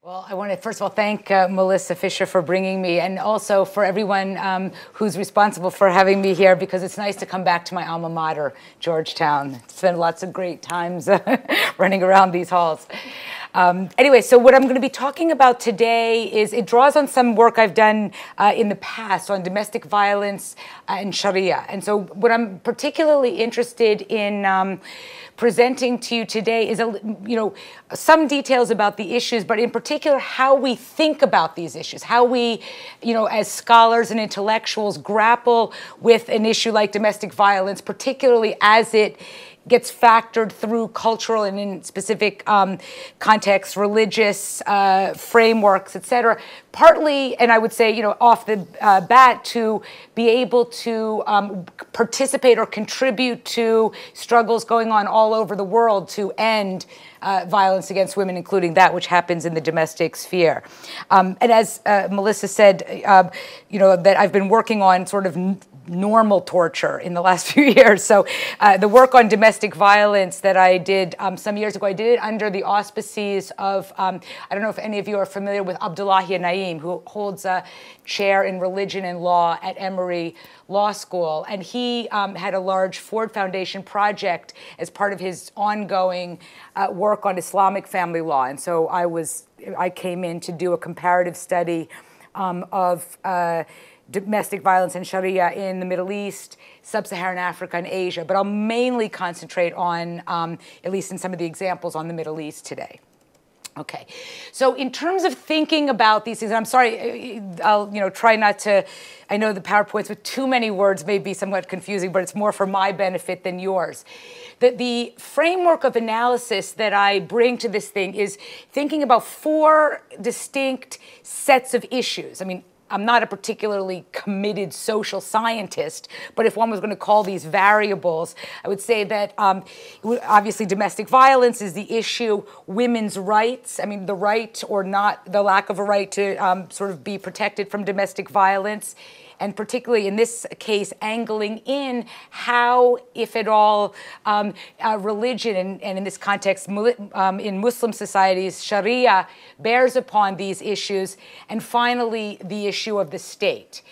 Well, I want to first of all thank Melissa Fisher for bringing me, and also for everyone who's responsible for having me here, because it's nice to come back to my alma mater, Georgetown. Spent lots of great times running around these halls. Anyway, so what I'm going to be talking about today is, it draws on some work I've done in the past on domestic violence and Sharia. And so what I'm particularly interested in presenting to you today is, some details about the issues, but in particular, how we think about these issues, how we, as scholars and intellectuals, grapple with an issue like domestic violence, particularly as it gets factored through cultural and, in specific contexts, religious frameworks, et cetera. Partly, and I would say, off the bat, to be able to participate or contribute to struggles going on all over the world to end violence against women, including that which happens in the domestic sphere. And as Melissa said, that I've been working on sort of normal torture in the last few years. So the work on domestic violence that I did some years ago, I did it under the auspices of, I don't know if any of you are familiar with Abdullahi Naim, who holds a chair in religion and law at Emory Law School. And he had a large Ford Foundation project as part of his ongoing work on Islamic family law. And so I came in to do a comparative study of domestic violence and Sharia in the Middle East, Sub-Saharan Africa, and Asia. But I'll mainly concentrate on, at least in some of the examples, on the Middle East today. Okay, so in terms of thinking about these things, and I'm sorry, I'll try not to, I know the PowerPoints with too many words may be somewhat confusing, but it's more for my benefit than yours. The framework of analysis that I bring to this thing is thinking about four distinct sets of issues. I mean, I'm not a particularly committed social scientist, but if one was going to call these variables, I would say that obviously domestic violence is the issue, women's rights, I mean the right or not, the lack of a right to sort of be protected from domestic violence, and particularly in this case, angling in how, if at all, religion, and in this context, in Muslim societies, Sharia bears upon these issues, and finally, the issue of the state.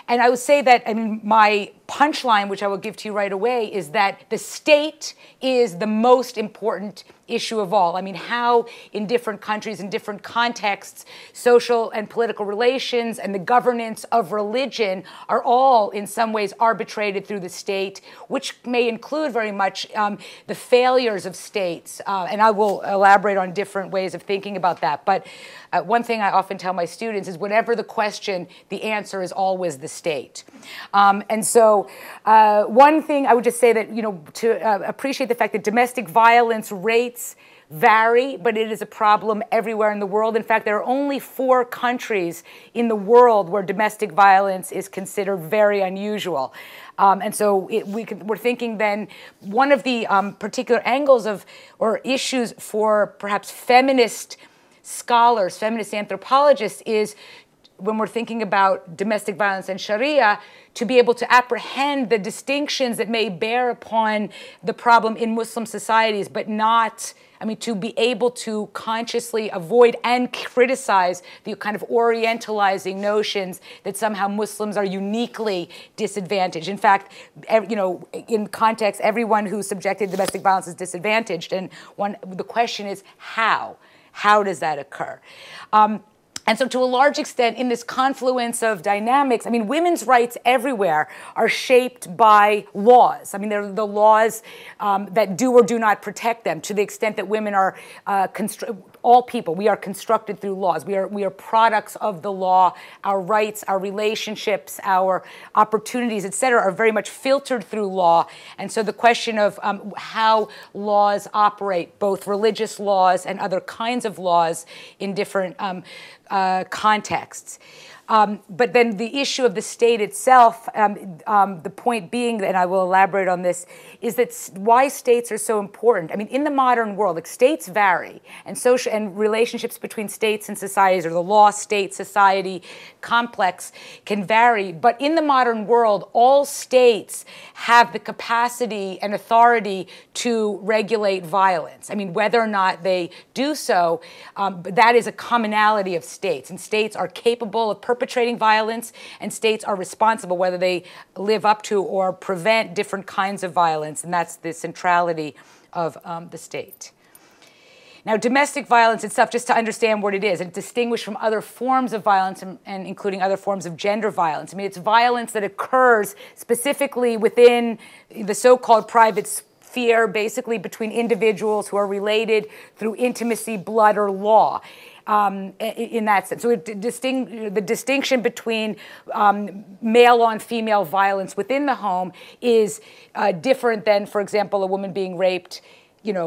And I would say that, my punchline, which I will give to you right away, is that the state is the most important issue of all. I mean, how in different countries, in different contexts, social and political relations and the governance of religion are all in some ways arbitrated through the state, which may include very much the failures of states. And I will elaborate on different ways of thinking about that. But one thing I often tell my students is, whatever the question, the answer is always the state. And so one thing I would just say that, to appreciate the fact that domestic violence rates vary, but it is a problem everywhere in the world. In fact, there are only 4 countries in the world where domestic violence is considered very unusual. And so we're thinking then, one of the particular angles of, or issues for perhaps feminist scholars, feminist anthropologists, is when we're thinking about domestic violence and Sharia, to be able to apprehend the distinctions that may bear upon the problem in Muslim societies, but not, to be able to consciously avoid and criticize the kind of orientalizing notions that somehow Muslims are uniquely disadvantaged. In fact, in context, everyone who's subjected to domestic violence is disadvantaged. And the question is, how? How does that occur? And so to a large extent, in this confluence of dynamics, women's rights everywhere are shaped by laws. They're the laws that do or do not protect them, to the extent that women are, all people, we are constructed through laws. We are products of the law. Our rights, our relationships, our opportunities, et cetera, are very much filtered through law. And so the question of how laws operate, both religious laws and other kinds of laws in different contexts. But then the issue of the state itself, the point being, and I will elaborate on this, is that why states are so important. In the modern world, states vary, and social and relationships between states and societies, or the law-state-society complex, can vary. But in the modern world, all states have the capacity and authority to regulate violence. I mean, whether or not they do so, that is a commonality of states. And states are capable of perpetrating violence, and states are responsible whether they live up to or prevent different kinds of violence. And that's the centrality of the state. Now, domestic violence itself, just to understand what it is, it's distinguished from other forms of violence, and including other forms of gender violence. I mean, it's violence that occurs specifically within the so-called private sphere, basically between individuals who are related through intimacy, blood, or law. In that sense. So the distinction between male on female violence within the home is different than, for example, a woman being raped,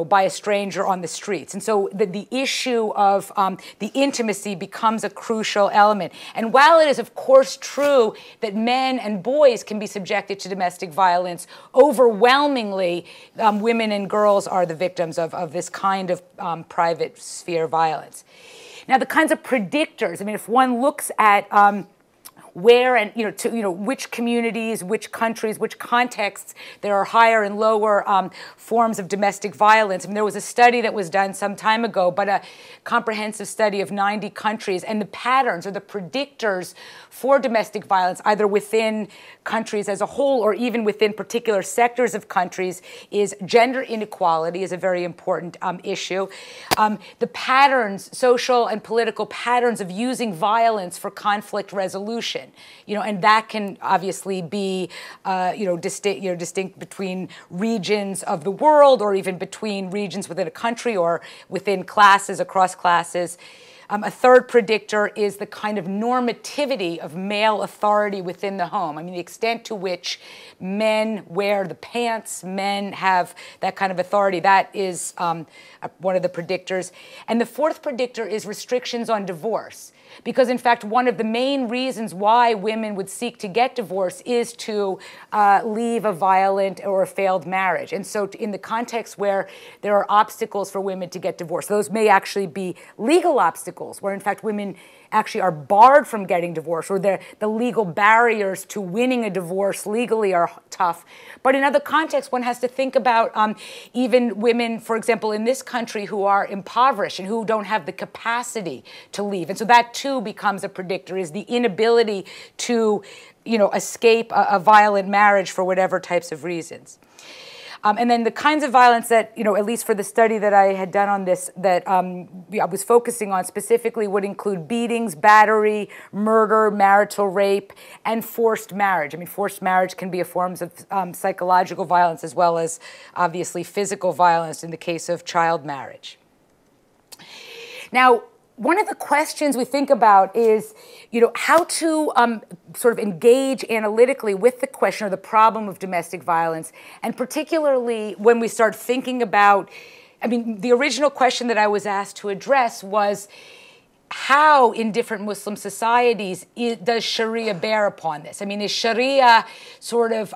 by a stranger on the streets. And so the issue of the intimacy becomes a crucial element. And while it is, of course, true that men and boys can be subjected to domestic violence, overwhelmingly, women and girls are the victims of this kind of private sphere violence. Now, the kinds of predictors, I mean, if one looks at where and, which communities, which countries, which contexts there are higher and lower forms of domestic violence. I mean, there was a study that was done some time ago, but a comprehensive study of 90 countries, and the patterns or the predictors for domestic violence, either within countries as a whole or even within particular sectors of countries, is gender inequality is a very important issue. The patterns, social and political patterns of using violence for conflict resolution. And that can obviously be, distinct between regions of the world, or even between regions within a country, or within classes, across classes. A third predictor is the kind of normativity of male authority within the home. I mean, the extent to which men wear the pants, men have that kind of authority, that is one of the predictors. And the fourth predictor is restrictions on divorce. Because, in fact, one of the main reasons why women would seek to get divorced is to leave a violent or a failed marriage. And so in the context where there are obstacles for women to get divorced, those may actually be legal obstacles, where, in fact, women actually are barred from getting divorced, or the legal barriers to winning a divorce legally are tough. But in other contexts, one has to think about even women, for example, in this country who are impoverished and who don't have the capacity to leave. And so that too becomes a predictor, is the inability to, escape a violent marriage for whatever types of reasons. And then the kinds of violence that, at least for the study that I had done on this, that I was focusing on specifically, would include beatings, battery, murder, marital rape, and forced marriage. I mean, forced marriage can be a form of psychological violence, as well as, obviously, physical violence in the case of child marriage. Now, one of the questions we think about is, how to sort of engage analytically with the question or the problem of domestic violence, and particularly when we start thinking about, the original question that I was asked to address was, how in different Muslim societies does Sharia bear upon this? I mean, is Sharia sort of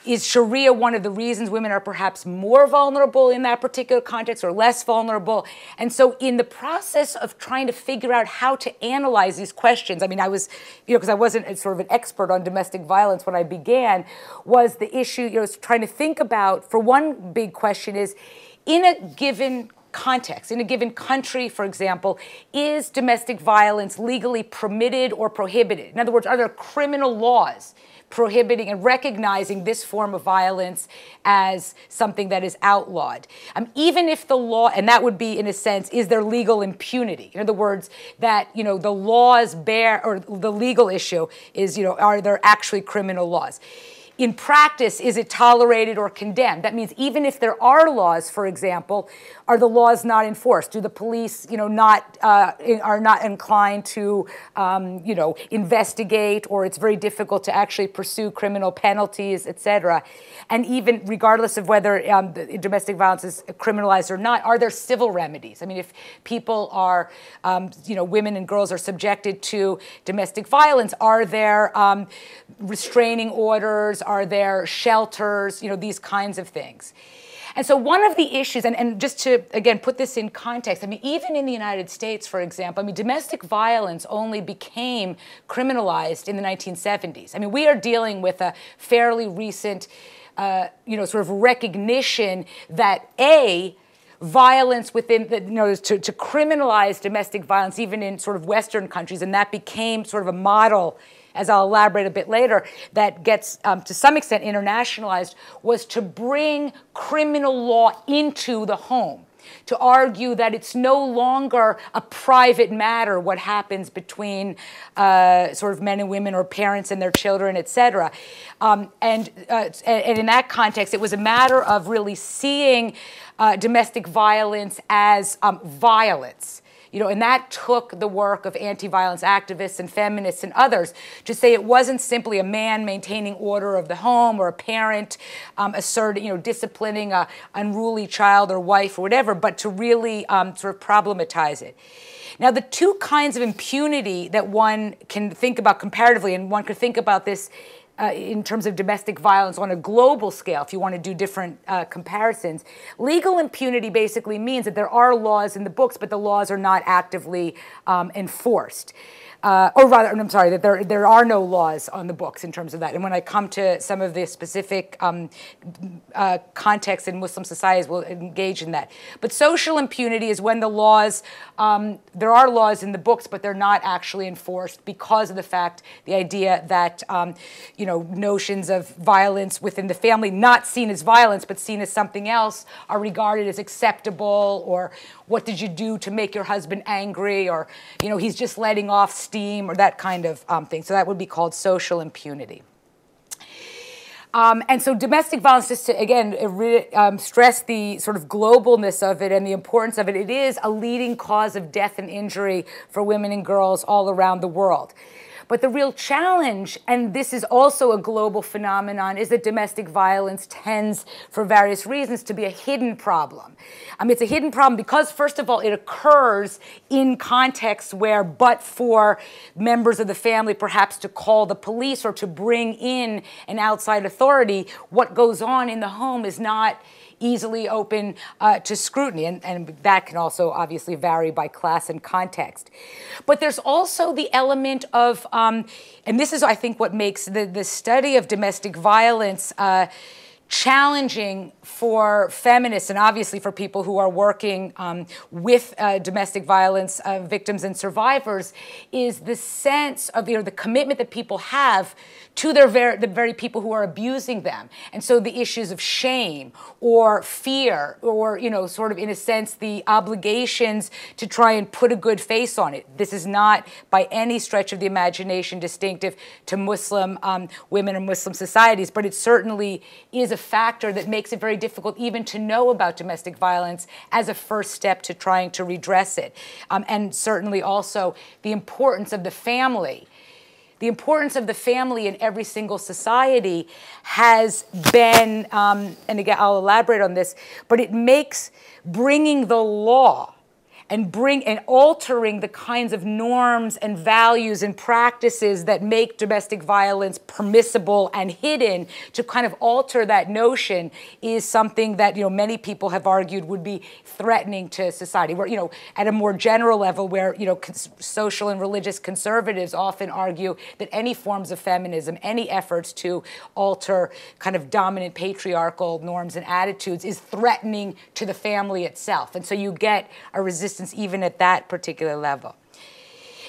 is Sharia one of the reasons women are perhaps more vulnerable in that particular context, or less vulnerable? And so in the process of trying to figure out how to analyze these questions, I was, because I wasn't sort of an expert on domestic violence when I began, was the issue, trying to think about, for one big question is, in a given context, in a given country, for example, is domestic violence legally permitted or prohibited? In other words, are there criminal laws prohibiting and recognizing this form of violence as something that is outlawed? Even if the law, and that would be, in a sense, is there legal impunity? In other words, that, the laws bear, or the legal issue is, are there actually criminal laws? In practice, is it tolerated or condemned? That means even if there are laws, for example, are the laws not enforced? Do the police, are not inclined to, investigate, or it's very difficult to actually pursue criminal penalties, et cetera? And even regardless of whether domestic violence is criminalized or not, are there civil remedies? If people are, women and girls are subjected to domestic violence, are there restraining orders? Are there shelters? These kinds of things. And so one of the issues, and just to, again, put this in context, I mean, even in the United States, for example, I mean, domestic violence only became criminalized in the 1970s. I mean, we are dealing with a fairly recent, sort of recognition that violence within the, to criminalize domestic violence, even in sort of Western countries, and that became sort of a model, as I'll elaborate a bit later, that gets to some extent internationalized, was to bring criminal law into the home, to argue that it's no longer a private matter what happens between sort of men and women or parents and their children, et cetera. And in that context, it was a matter of really seeing domestic violence as violence. And that took the work of anti-violence activists and feminists and others to say it wasn't simply a man maintaining order of the home or a parent disciplining an unruly child or wife or whatever, but to really sort of problematize it. Now, the two kinds of impunity that one can think about comparatively, and one could think about this in terms of domestic violence on a global scale, if you want to do different comparisons. Legal impunity basically means that there are laws in the books, but the laws are not actively enforced. Or rather, I'm sorry, that there are no laws on the books in terms of that. And when I come to some of the specific contexts in Muslim societies, we'll engage in that. But social impunity is when the laws, there are laws in the books, but they're not actually enforced because of the fact, the idea that, notions of violence within the family, not seen as violence, but seen as something else, are regarded as acceptable, or what did you do to make your husband angry, or, he's just letting off steam, or that kind of thing. So that would be called social impunity. And so domestic violence, just to, again, stress the sort of globalness of it and the importance of it, it is a leading cause of death and injury for women and girls all around the world. But the real challenge, and this is also a global phenomenon, is that domestic violence tends, for various reasons, to be a hidden problem. It's a hidden problem because, first of all, it occurs in contexts where, but for members of the family perhaps to call the police or to bring in an outside authority, what goes on in the home is not easily open to scrutiny, and that can also obviously vary by class and context. But there's also the element of, and this is, I think, what makes the study of domestic violence challenging for feminists and obviously for people who are working with domestic violence victims and survivors, is the sense of the commitment that people have to the very people who are abusing them. And so the issues of shame or fear or, sort of in a sense, the obligations to try and put a good face on it. This is not by any stretch of the imagination distinctive to Muslim women and Muslim societies, but it certainly is a factor that makes it very difficult even to know about domestic violence as a first step to trying to redress it. And certainly also the importance of the family. The importance of the family in every single society has been, and again, I'll elaborate on this, but it makes bringing the law and altering the kinds of norms and values and practices that make domestic violence permissible and hidden, to kind of alter that notion, is something that many people have argued would be threatening to society. Where at a more general level, where social and religious conservatives often argue that any forms of feminism, any efforts to alter kind of dominant patriarchal norms and attitudes, is threatening to the family itself, and so you get a resistance even at that particular level.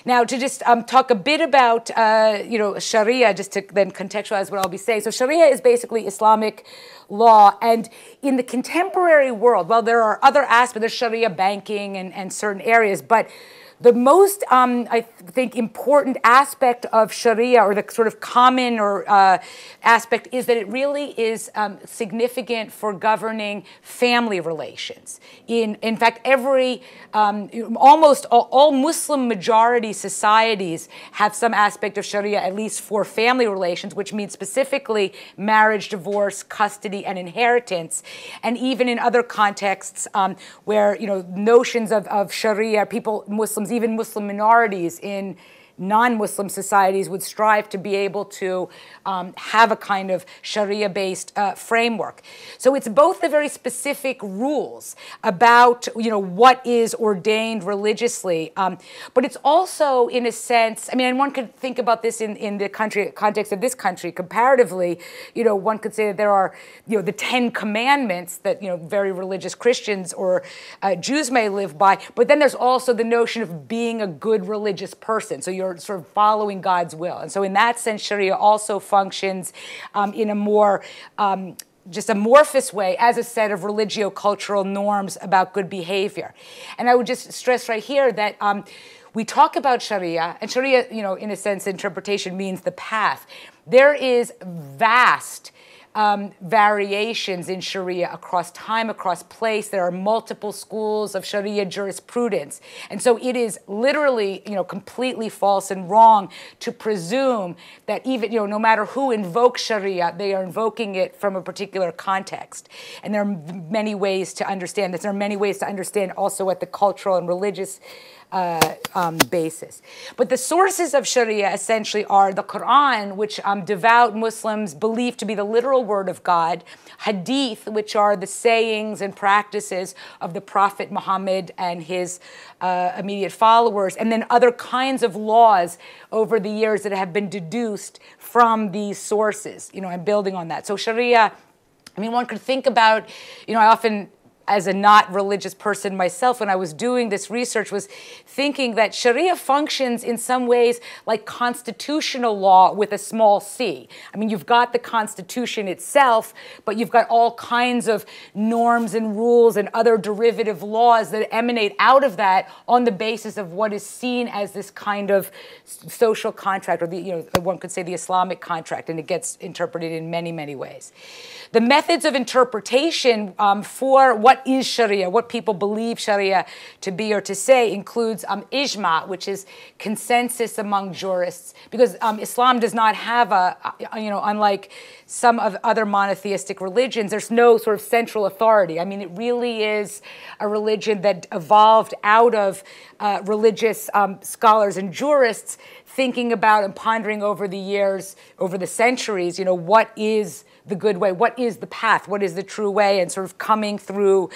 Now, to just talk a bit about, Sharia, just to then contextualize what I'll be saying. So Sharia is basically Islamic law. And in the contemporary world, well, there are other aspects. There's Sharia banking and certain areas. But the most, I think, important aspect of Sharia, or the sort of common aspect, is that it really is significant for governing family relations. In fact, almost all Muslim majority societies have some aspect of Sharia, at least for family relations, which means specifically marriage, divorce, custody, and inheritance. And even in other contexts where notions of Sharia, Muslims, even Muslim minorities in non-Muslim societies would strive to be able to have a kind of Sharia-based framework. So it's both the very specific rules about, what is ordained religiously, but it's also, in a sense, I mean, and one could think about this in the context of this country comparatively. One could say that there are, the 10 commandments that, very religious Christians or Jews may live by, but then there's also the notion of being a good religious person. So you're sort of following God's will. And so in that sense, Sharia also functions in a more just amorphous way as a set of religio-cultural norms about good behavior. And I would just stress right here that we talk about Sharia, and Sharia, in a sense, interpretation means the path. There is vast variations in Sharia across time, across place. There are multiple schools of Sharia jurisprudence. And so it is literally, completely false and wrong to presume that even, no matter who invokes Sharia, they are invoking it from a particular context. And there are many ways to understand this. There are many ways to understand also at the cultural and religious basis. But the sources of Sharia essentially are the Quran, which devout Muslims believe to be the literal word of God, Hadith, which are the sayings and practices of the Prophet Muhammad and his immediate followers, and then other kinds of laws over the years that have been deduced from these sources, and building on that. So Sharia, I mean, one could think about, I often, as a not religious person myself, when I was doing this research, was thinking that Sharia functions in some ways like constitutional law with a small c. I mean, you've got the Constitution itself, but you've got all kinds of norms and rules and other derivative laws that emanate out of that on the basis of what is seen as this kind of social contract, or one could say the Islamic contract, and it gets interpreted in many, many ways. The methods of interpretation for what is Sharia, what people believe Sharia to be or to say, includes ijma, which is consensus among jurists, because Islam does not have unlike some of other monotheistic religions, there's no sort of central authority. I mean, it really is a religion that evolved out of religious scholars and jurists thinking about and pondering over the years, over the centuries, what is the good way, what is the path, what is the true way, and sort of coming through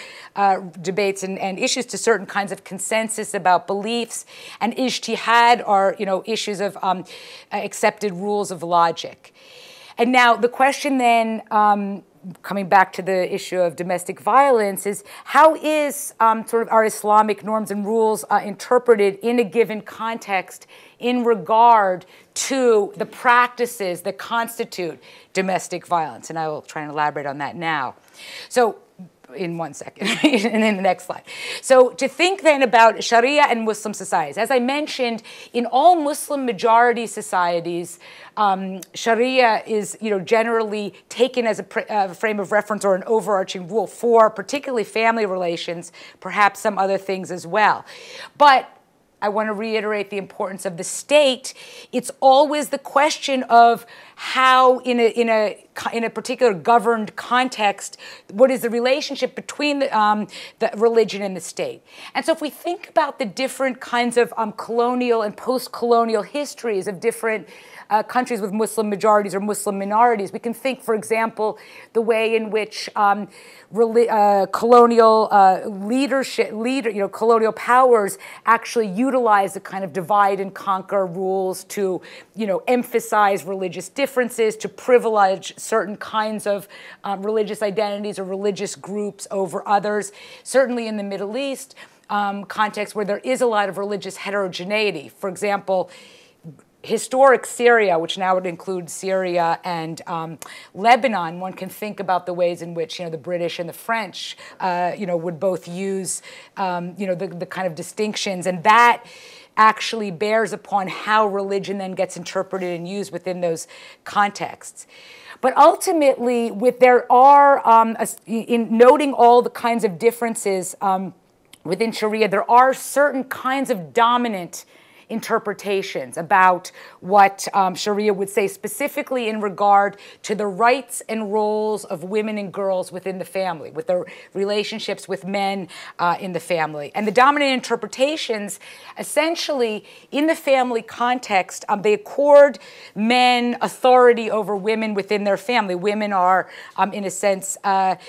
debates and issues to certain kinds of consensus about beliefs. And ijtihad are, issues of accepted rules of logic. And now the question then, coming back to the issue of domestic violence, is how is sort of our Islamic norms and rules interpreted in a given context in regard to the practices that constitute domestic violence? And I will try and elaborate on that now. So in 1 second, and in the next slide. So to think then about Sharia and Muslim societies. As I mentioned, in all Muslim majority societies, Sharia is generally taken as a frame of reference or an overarching rule for particularly family relations, perhaps some other things as well. But I want to reiterate the importance of the state. It's always the question of how, in a particular governed context, what is the relationship between the religion and the state? And so, if we think about the different kinds of colonial and post-colonial histories of different countries with Muslim majorities or Muslim minorities, we can think, for example, the way in which colonial colonial powers actually utilize the kind of divide and conquer rules to, emphasize religious differences, to privilege certain kinds of religious identities or religious groups over others. Certainly in the Middle East context, where there is a lot of religious heterogeneity. For example, historic Syria, which now would include Syria and Lebanon, one can think about the ways in which the British and the French would both use the kind of distinctions, and that actually bears upon how religion then gets interpreted and used within those contexts. But ultimately, there are in noting all the kinds of differences within Sharia, there are certain kinds of dominant interpretations about what Sharia would say, specifically in regard to the rights and roles of women and girls within the family, with their relationships with men in the family. And the dominant interpretations, essentially, in the family context, they accord men authority over women within their family. Women are, in a sense, the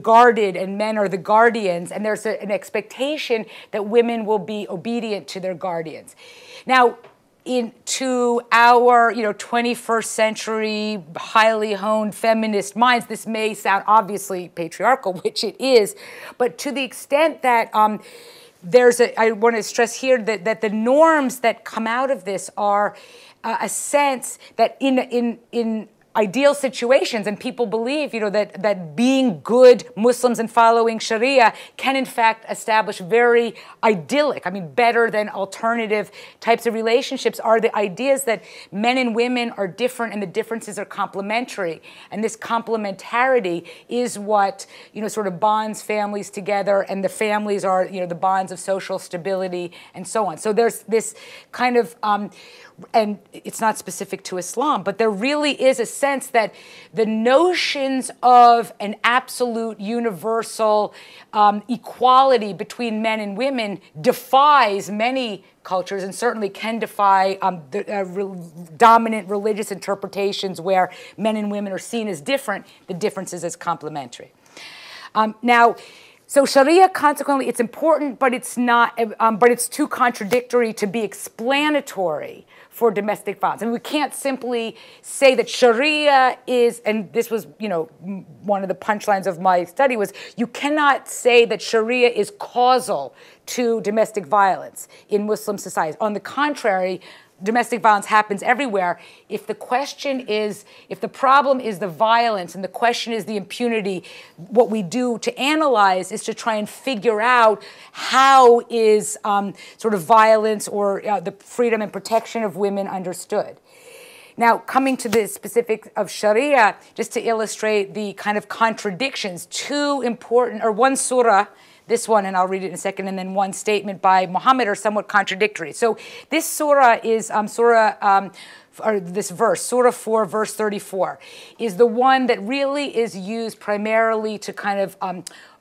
guarded, and men are the guardians, and there's an expectation that women will be obedient to their guardians. Now, into our 21st century, highly honed feminist minds, this may sound obviously patriarchal, which it is, but to the extent that I want to stress here that the norms that come out of this are a sense that in ideal situations, and people believe, that being good Muslims and following Sharia can in fact establish very idyllic, better than alternative types of relationships, are the ideas that men and women are different and the differences are complementary. And this complementarity is what, sort of bonds families together, and the families are, the bonds of social stability and so on. So there's this kind of, and it's not specific to Islam, but there really is a sense that the notions of an absolute universal equality between men and women defies many cultures, and certainly can defy dominant religious interpretations where men and women are seen as different, the differences as complementary. So Sharia, consequently, it's important, but it's not. But it's too contradictory to be explanatory for domestic violence. We can't simply say that Sharia is, and this was, one of the punchlines of my study was, you cannot say that Sharia is causal to domestic violence in Muslim societies. On the contrary, domestic violence happens everywhere. If the problem is the violence and the question is the impunity, what we do to analyze is to try and figure out how is sort of violence or the freedom and protection of women understood. Now, coming to the specifics of Sharia, just to illustrate the kind of contradictions, one surah, this one, and I'll read it in a second, and then one statement by Muhammad are somewhat contradictory. So this surah is this verse, Surah 4, verse 34, is the one that really is used primarily to kind of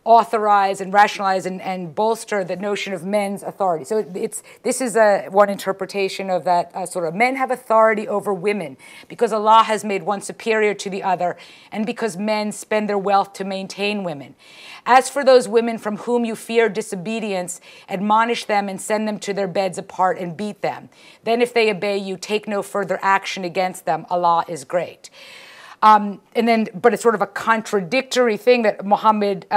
authorize and rationalize and bolster the notion of men's authority. So this is one interpretation of that sort of men have authority over women because Allah has made one superior to the other and because men spend their wealth to maintain women. As for those women from whom you fear disobedience, admonish them and send them to their beds apart and beat them. Then if they obey you, take no further action against them. Allah is great. But it's sort of a contradictory thing that Muhammad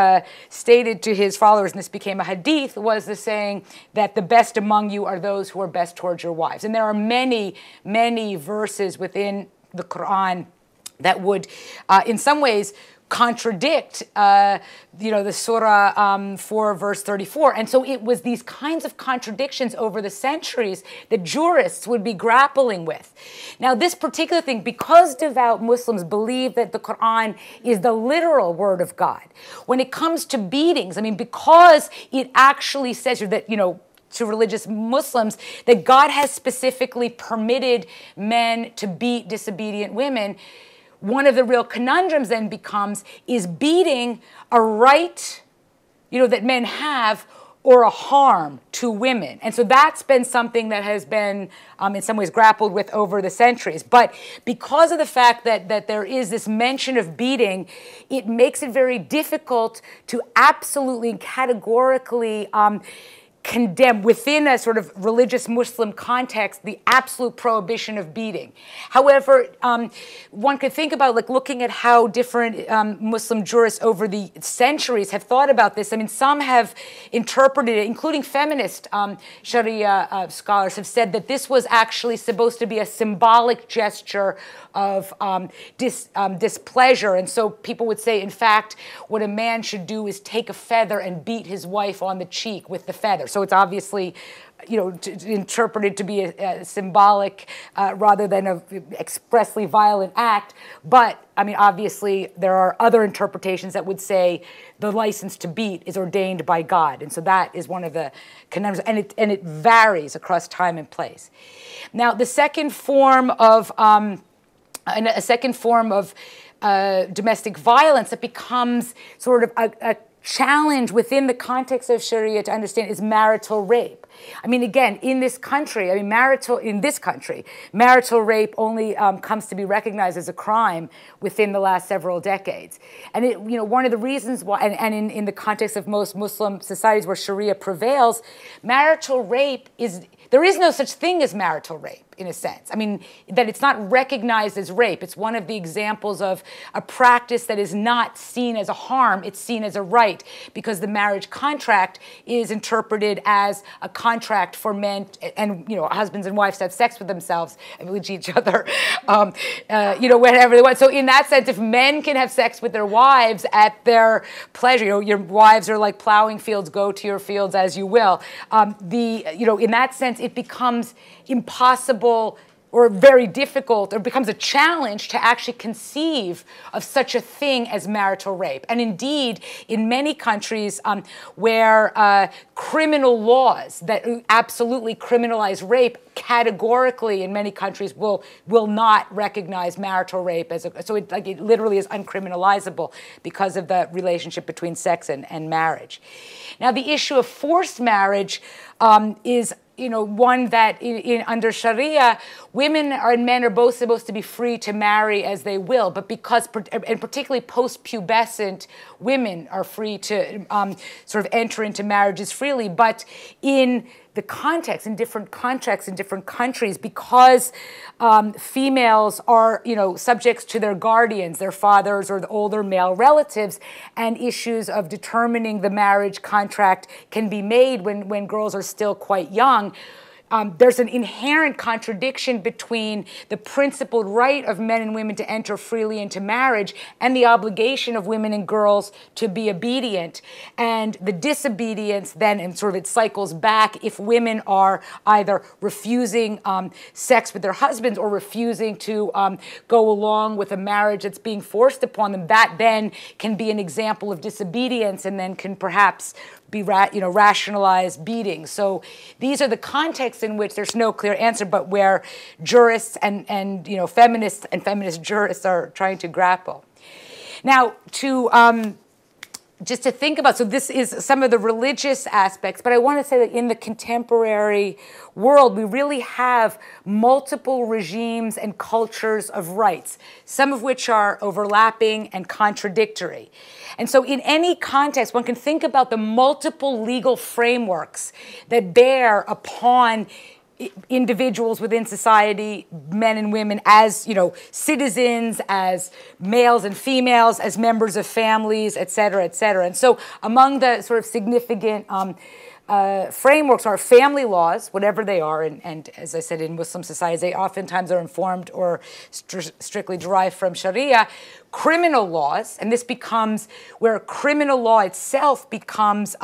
stated to his followers, and this became a hadith, was the saying that the best among you are those who are best towards your wives. And there are many, many verses within the Quran that would, in some ways, contradict, the Surah 4, verse 34. And so it was these kinds of contradictions over the centuries that jurists would be grappling with. Now, this particular thing, because devout Muslims believe that the Quran is the literal word of God, when it comes to beatings, because it actually says that, to religious Muslims, that God has specifically permitted men to beat disobedient women, one of the real conundrums then becomes, is beating a right, that men have or a harm to women? And so that's been something that has been, in some ways, grappled with over the centuries. But because of the fact that there is this mention of beating, it makes it very difficult to absolutely and categorically condemn within a sort of religious Muslim context the absolute prohibition of beating. However, one could think about looking at how different Muslim jurists over the centuries have thought about this. Some have interpreted it, including feminist Sharia scholars have said that this was actually supposed to be a symbolic gesture of displeasure. And so people would say, in fact, what a man should do is take a feather and beat his wife on the cheek with the feather. So so it's obviously, interpreted to be a symbolic rather than a expressly violent act. But I mean, obviously, there are other interpretations that would say the license to beat is ordained by God, and so that is one of the conundrums, and it varies across time and place. Now, the second form of domestic violence that becomes sort of a challenge within the context of Sharia to understand is marital rape. I mean, again, in this country, marital rape only comes to be recognized as a crime within the last several decades. And one of the reasons why, and in the context of most Muslim societies where Sharia prevails, marital rape there is no such thing as marital rape, in a sense. I mean, that it's not recognized as rape. It's one of the examples of a practice that is not seen as a harm, it's seen as a right, because the marriage contract is interpreted as a contract for men and, husbands and wives to have sex with themselves and with each other, whenever they want. So in that sense, if men can have sex with their wives at their pleasure, your wives are like plowing fields, go to your fields as you will. In that sense, it becomes impossible or very difficult, or becomes a challenge to actually conceive of such a thing as marital rape. And indeed, in many countries where criminal laws that absolutely criminalize rape categorically in many countries will not recognize marital rape as so it literally is uncriminalizable because of the relationship between sex and marriage. Now, the issue of forced marriage is one that under Sharia, women and men are both supposed to be free to marry as they will, but and particularly post-pubescent women are free to sort of enter into marriages freely, but in different contexts in different countries, because females are, subjects to their guardians, their fathers or the older male relatives, and issues of determining the marriage contract can be made when girls are still quite young. There's an inherent contradiction between the principled right of men and women to enter freely into marriage and the obligation of women and girls to be obedient. And the disobedience then, and sort of it cycles back if women are either refusing sex with their husbands or refusing to go along with a marriage that's being forced upon them. That then can be an example of disobedience and then can perhaps be rationalized beatings. So these are the contexts in which there's no clear answer, but where jurists and feminists and feminist jurists are trying to grapple. Now, just to think about, so this is some of the religious aspects, but I want to say that in the contemporary world, we really have multiple regimes and cultures of rights, some of which are overlapping and contradictory. And so in any context, one can think about the multiple legal frameworks that bear upon individuals within society, men and women, as citizens, as males and females, as members of families, et cetera, et cetera. And so among the sort of significant frameworks are family laws, whatever they are, and as I said, in Muslim societies, they oftentimes are informed or strictly derived from Sharia. Criminal laws, and this becomes where criminal law itself becomes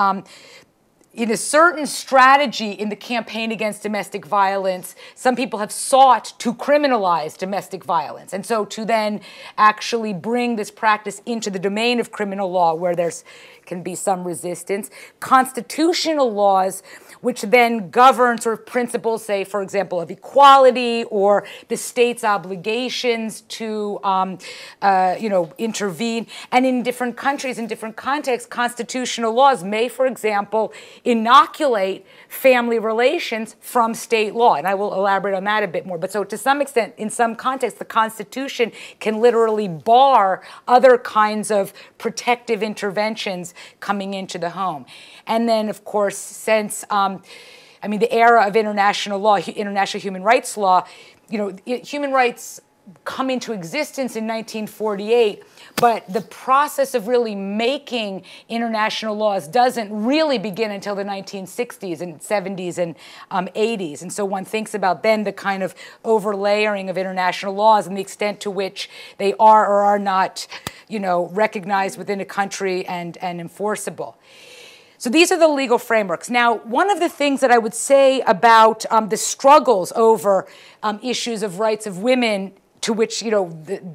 in a certain strategy in the campaign against domestic violence, some people have sought to criminalize domestic violence. And so to then actually bring this practice into the domain of criminal law where can be some resistance. Constitutional laws, which then govern sort of principles, say, for example, of equality or the state's obligations to, intervene. And in different countries, in different contexts, constitutional laws may, for example, inoculate family relations from state law. And I will elaborate on that a bit more. But so to some extent, in some contexts, the Constitution can literally bar other kinds of protective interventions coming into the home. And then, of course, since, the era of international law, international human rights law, human rights come into existence in 1948, but the process of really making international laws doesn't really begin until the 1960s and 70s and 80s. And so one thinks about then the kind of overlayering of international laws and the extent to which they are or are not, recognized within a country and enforceable. So these are the legal frameworks. Now, one of the things that I would say about the struggles over issues of rights of women, to which,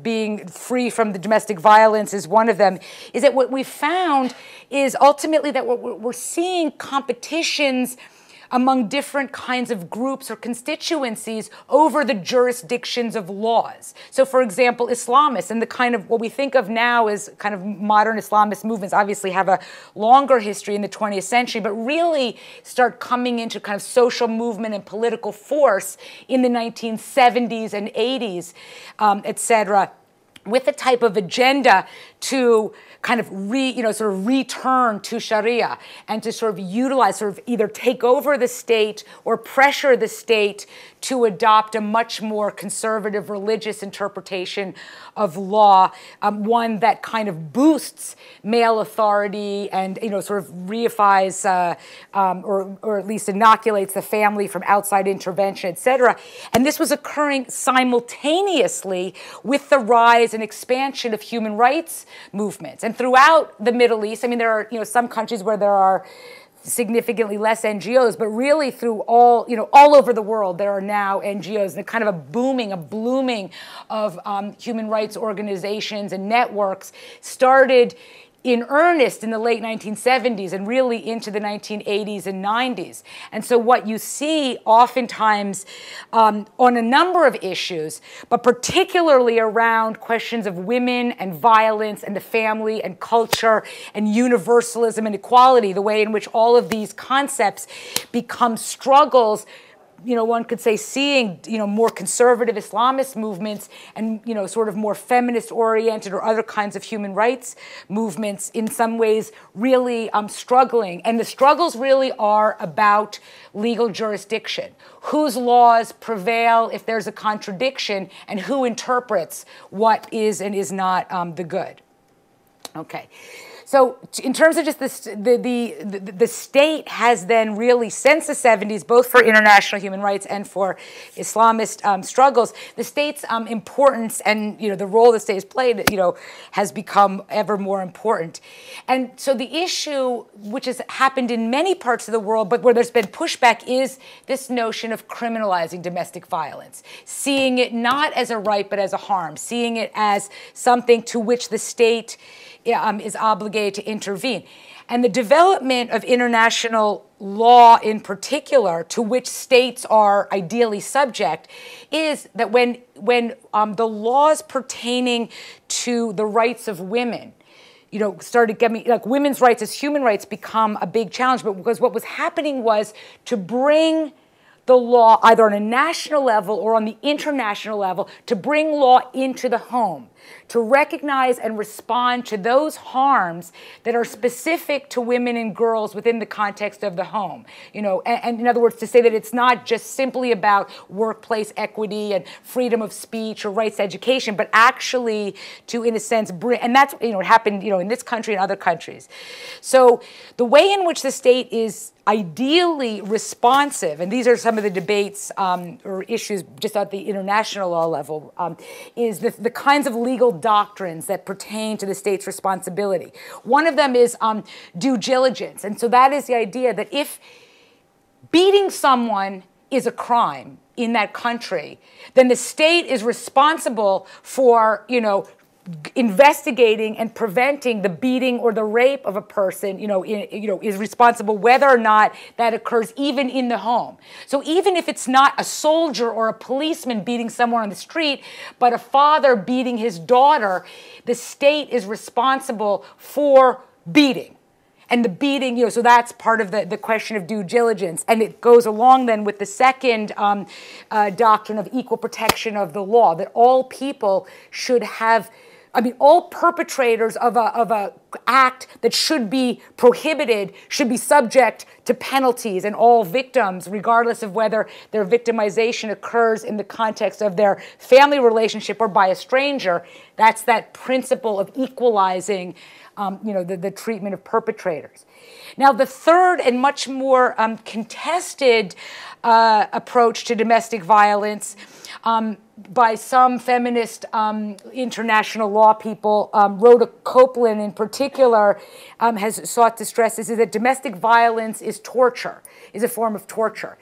being free from the domestic violence is one of them, is that what we found is ultimately that we're seeing competitions among different kinds of groups or constituencies over the jurisdictions of laws. So, for example, Islamists and the kind of what we think of now as kind of modern Islamist movements obviously have a longer history in the 20th century, but really start coming into kind of social movement and political force in the 1970s and 80s, et cetera, with a type of agenda to kind of return to Sharia and to sort of utilize, sort of either take over the state or pressure the state to adopt a much more conservative religious interpretation of law, one that kind of boosts male authority and, sort of reifies or at least inoculates the family from outside intervention, et cetera. And this was occurring simultaneously with the rise and expansion of human rights movements. And throughout the Middle East, I mean, there are, some countries where there are significantly less NGOs, but really through all over the world, there are now NGOs and kind of a blooming of human rights organizations and networks started in earnest in the late 1970s and really into the 1980s and 90s. And so what you see oftentimes on a number of issues, but particularly around questions of women and violence and the family and culture and universalism and equality, the way in which all of these concepts become struggles, one could say seeing, more conservative Islamist movements and, sort of more feminist-oriented or other kinds of human rights movements in some ways really struggling. And the struggles really are about legal jurisdiction. Whose laws prevail if there's a contradiction, and who interprets what is and is not the good. Okay. So in terms of just the state has then really, since the 70s, both for international human rights and for Islamist struggles, the state's importance and, the role the state has played, has become ever more important. And so the issue, which has happened in many parts of the world, but where there's been pushback, is this notion of criminalizing domestic violence, seeing it not as a right, but as a harm, seeing it as something to which the state is obligated to intervene. And the development of international law in particular, to which states are ideally subject, is that when the laws pertaining to the rights of women, started getting, like women's rights as human rights become a big challenge, but because what was happening was to bring the law either on a national level or on the international level, to bring law into the home, to recognize and respond to those harms that are specific to women and girls within the context of the home. And in other words, to say that it's not just simply about workplace equity and freedom of speech or rights to education, but actually to, in a sense, bring, and that's, it happened, in this country and other countries. So the way in which the state is ideally responsive, and these are some of the debates or issues just at the international law level, is the kinds of legal doctrines that pertain to the state's responsibility. One of them is due diligence. And so that is the idea that if beating someone is a crime in that country, then the state is responsible for, investigating and preventing the beating or the rape of a person, is responsible whether or not that occurs even in the home. So even if it's not a soldier or a policeman beating someone on the street, but a father beating his daughter, the state is responsible for beating. And the beating, so that's part of the question of due diligence. And it goes along then with the second doctrine of equal protection of the law, that all people should have, all perpetrators of a act that should be prohibited should be subject to penalties, and all victims, regardless of whether their victimization occurs in the context of their family relationship or by a stranger. That's that principle of equalizing the treatment of perpetrators. Now, the third and much more contested approach to domestic violence by some feminist international law people, Rhoda Copeland in particular, has sought to stress this, is that domestic violence is torture, is a form of torture.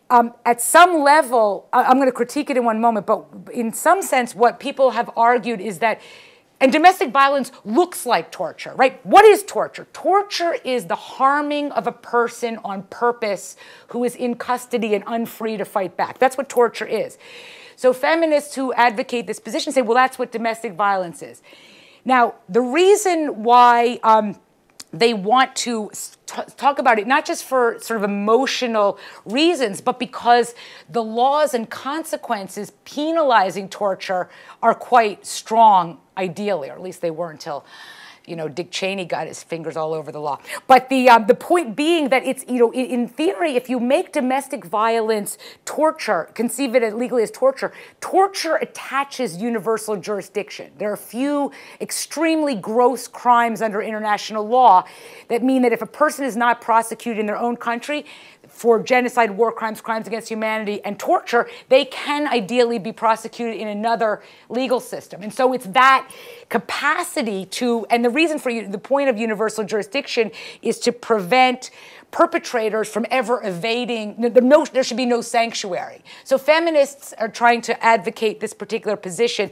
At some level, I'm going to critique it in one moment, but in some sense, what people have argued is that, and domestic violence looks like torture, right? What is torture? Torture is the harming of a person on purpose who is in custody and unfree to fight back. That's what torture is. So feminists who advocate this position say, well, that's what domestic violence is. Now, the reason why they want to talk about it, not just for sort of emotional reasons, but because the laws and consequences penalizing torture are quite strong, ideally, or at least they were until, Dick Cheney got his fingers all over the law. But the point being that it's, in theory, if you make domestic violence torture, conceive it legally as torture, torture attaches universal jurisdiction. There are a few extremely gross crimes under international law that mean that if a person is not prosecuted in their own country for genocide, war crimes, crimes against humanity, and torture, they can ideally be prosecuted in another legal system. And so it's that capacity to, and the reason for the point of universal jurisdiction is to prevent perpetrators from ever evading, there should be no sanctuary. So feminists are trying to advocate this particular position.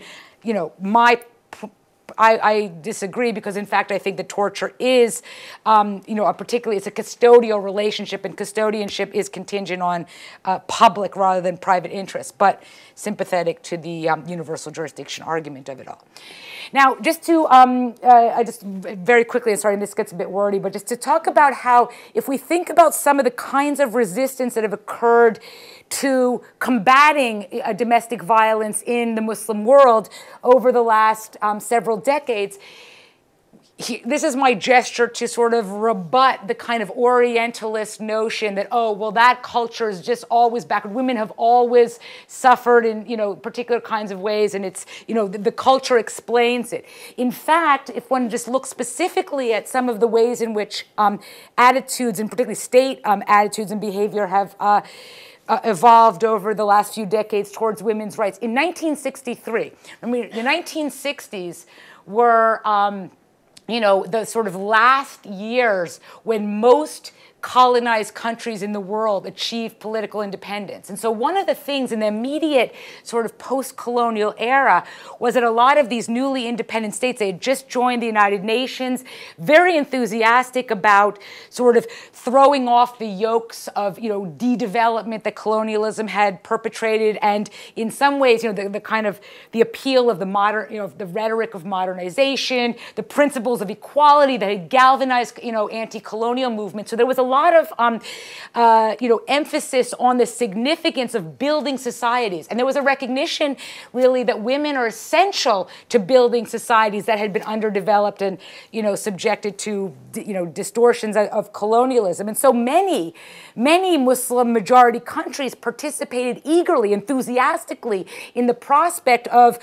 I disagree because, in fact, I think that torture is, particularly it's a custodial relationship, and custodianship is contingent on public rather than private interests, but sympathetic to the universal jurisdiction argument of it all. Now, just to, I just very quickly, and sorry, this gets a bit wordy, but just to talk about how, if we think about some of the kinds of resistance that have occurred to combating domestic violence in the Muslim world over the last several decades, this is my gesture to sort of rebut the kind of Orientalist notion that, oh, well, that culture is just always backward. Women have always suffered in, particular kinds of ways, and it's, the culture explains it. In fact, if one just looks specifically at some of the ways in which attitudes, and particularly state attitudes and behavior have evolved over the last few decades towards women's rights. In 1963, the 1960s were, the sort of last years when most colonized countries in the world achieved political independence. And so one of the things in the immediate sort of post-colonial era was that a lot of these newly independent states, they had just joined the United Nations, very enthusiastic about sort of throwing off the yokes of, de-development that colonialism had perpetrated, and in some ways, the kind of the appeal of the modern, the rhetoric of modernization, the principles of equality that had galvanized, anti-colonial movement. So there was a lot of, emphasis on the significance of building societies. And there was a recognition, really, that women are essential to building societies that had been underdeveloped and, subjected to, distortions of colonialism. And so many Muslim majority countries participated eagerly, enthusiastically in the prospect of,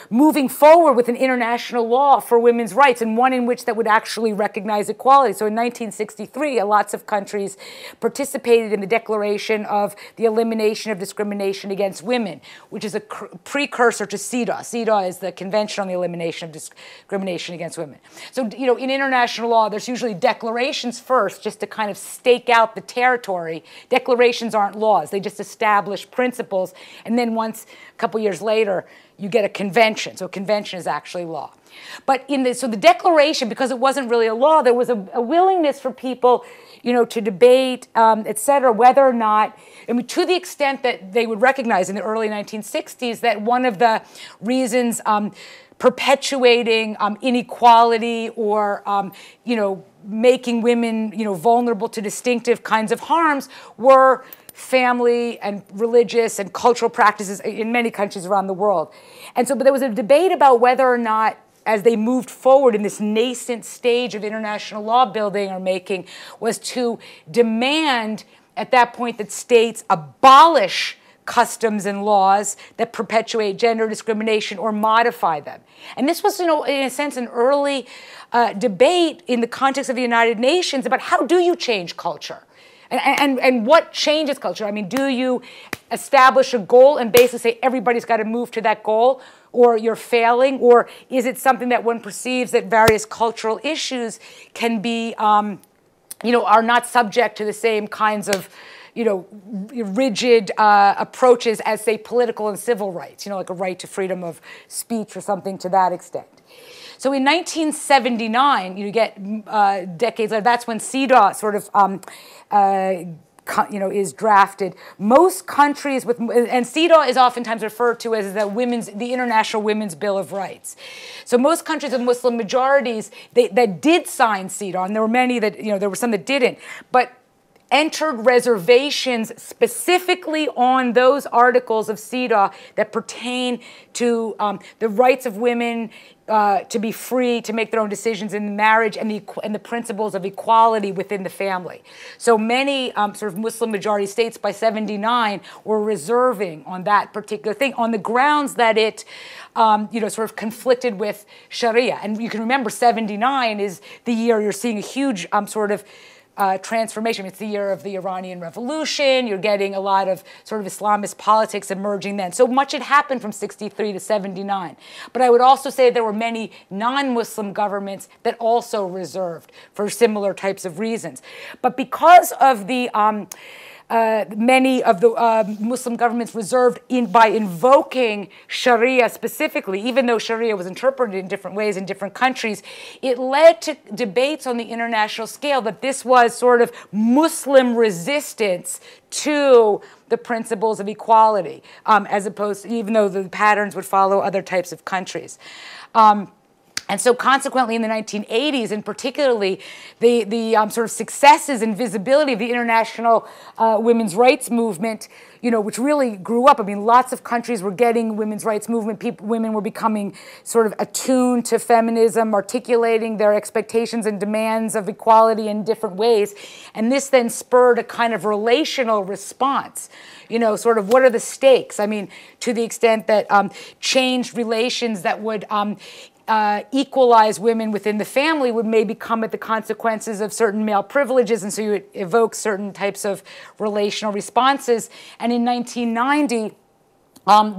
moving forward with an international law for women's rights, and one in which that would actually recognize equality. So in 1963, lots of countries participated in the Declaration of the Elimination of Discrimination Against Women, which is a precursor to CEDAW. CEDAW is the Convention on the Elimination of Discrimination Against Women. So, in international law, there's usually declarations first, just to kind of stake out the territory. Declarations aren't laws. They just establish principles. And then once, a couple years later, you get a convention. So a convention is actually law. But so the declaration, because it wasn't really a law, there was a willingness for people, to debate, et cetera, whether or not, to the extent that they would recognize in the early 1960s that one of the reasons perpetuating inequality or, making women, vulnerable to distinctive kinds of harms were family and religious and cultural practices in many countries around the world. And so, but there was a debate about whether or not, as they moved forward in this nascent stage of international law building or making, was to demand at that point that states abolish customs and laws that perpetuate gender discrimination or modify them. And this was, in a sense, an early debate in the context of the United Nations about how do you change culture? And what changes culture? I mean, do you establish a goal and basically say everybody's got to move to that goal, or you're failing? Or is it something that one perceives that various cultural issues can be, are not subject to the same kinds of, rigid approaches as, say, political and civil rights, like a right to freedom of speech or something to that extent? So in 1979, you get decades later, that's when CEDAW sort of is drafted. Most countries and CEDAW is oftentimes referred to as the International Women's Bill of Rights. So most countries with Muslim majorities that did sign CEDAW, and there were many that, there were some that didn't, but entered reservations specifically on those articles of CEDAW that pertain to the rights of women to be free to make their own decisions in marriage and the principles of equality within the family. So many sort of Muslim majority states by 79 were reserving on that particular thing on the grounds that it sort of conflicted with Sharia. And you can remember 79 is the year you're seeing a huge sort of transformation. It's the year of the Iranian Revolution. You're getting a lot of sort of Islamist politics emerging then. So much had happened from 63 to 79. But I would also say there were many non-Muslim governments that also reserved for similar types of reasons. But because of the many of the Muslim governments reserved by invoking Sharia specifically, even though Sharia was interpreted in different ways in different countries, it led to debates on the international scale that this was sort of Muslim resistance to the principles of equality, as opposed to, even though the patterns would follow other types of countries. And so consequently, in the 1980s, and particularly the sort of successes and visibility of the international women's rights movement, which really grew up. I mean, lots of countries were getting women's rights movement. Women were becoming sort of attuned to feminism, articulating their expectations and demands of equality in different ways. And this then spurred a kind of relational response. Sort of what are the stakes? I mean, to the extent that changed relations that would equalize women within the family would maybe come at the consequences of certain male privileges, and so you would evoke certain types of relational responses. And in 1990,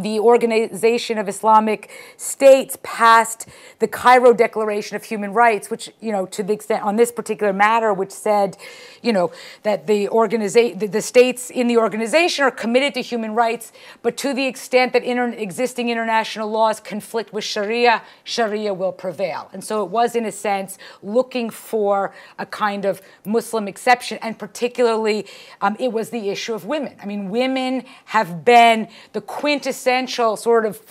the Organization of Islamic States passed the Cairo Declaration of Human Rights, which, to the extent on this particular matter, which said, that the states in the organization are committed to human rights, but to the extent that existing international laws conflict with Sharia, Sharia will prevail. And so it was, in a sense, looking for a kind of Muslim exception, and particularly it was the issue of women. I mean, women have been the quintessential sort of,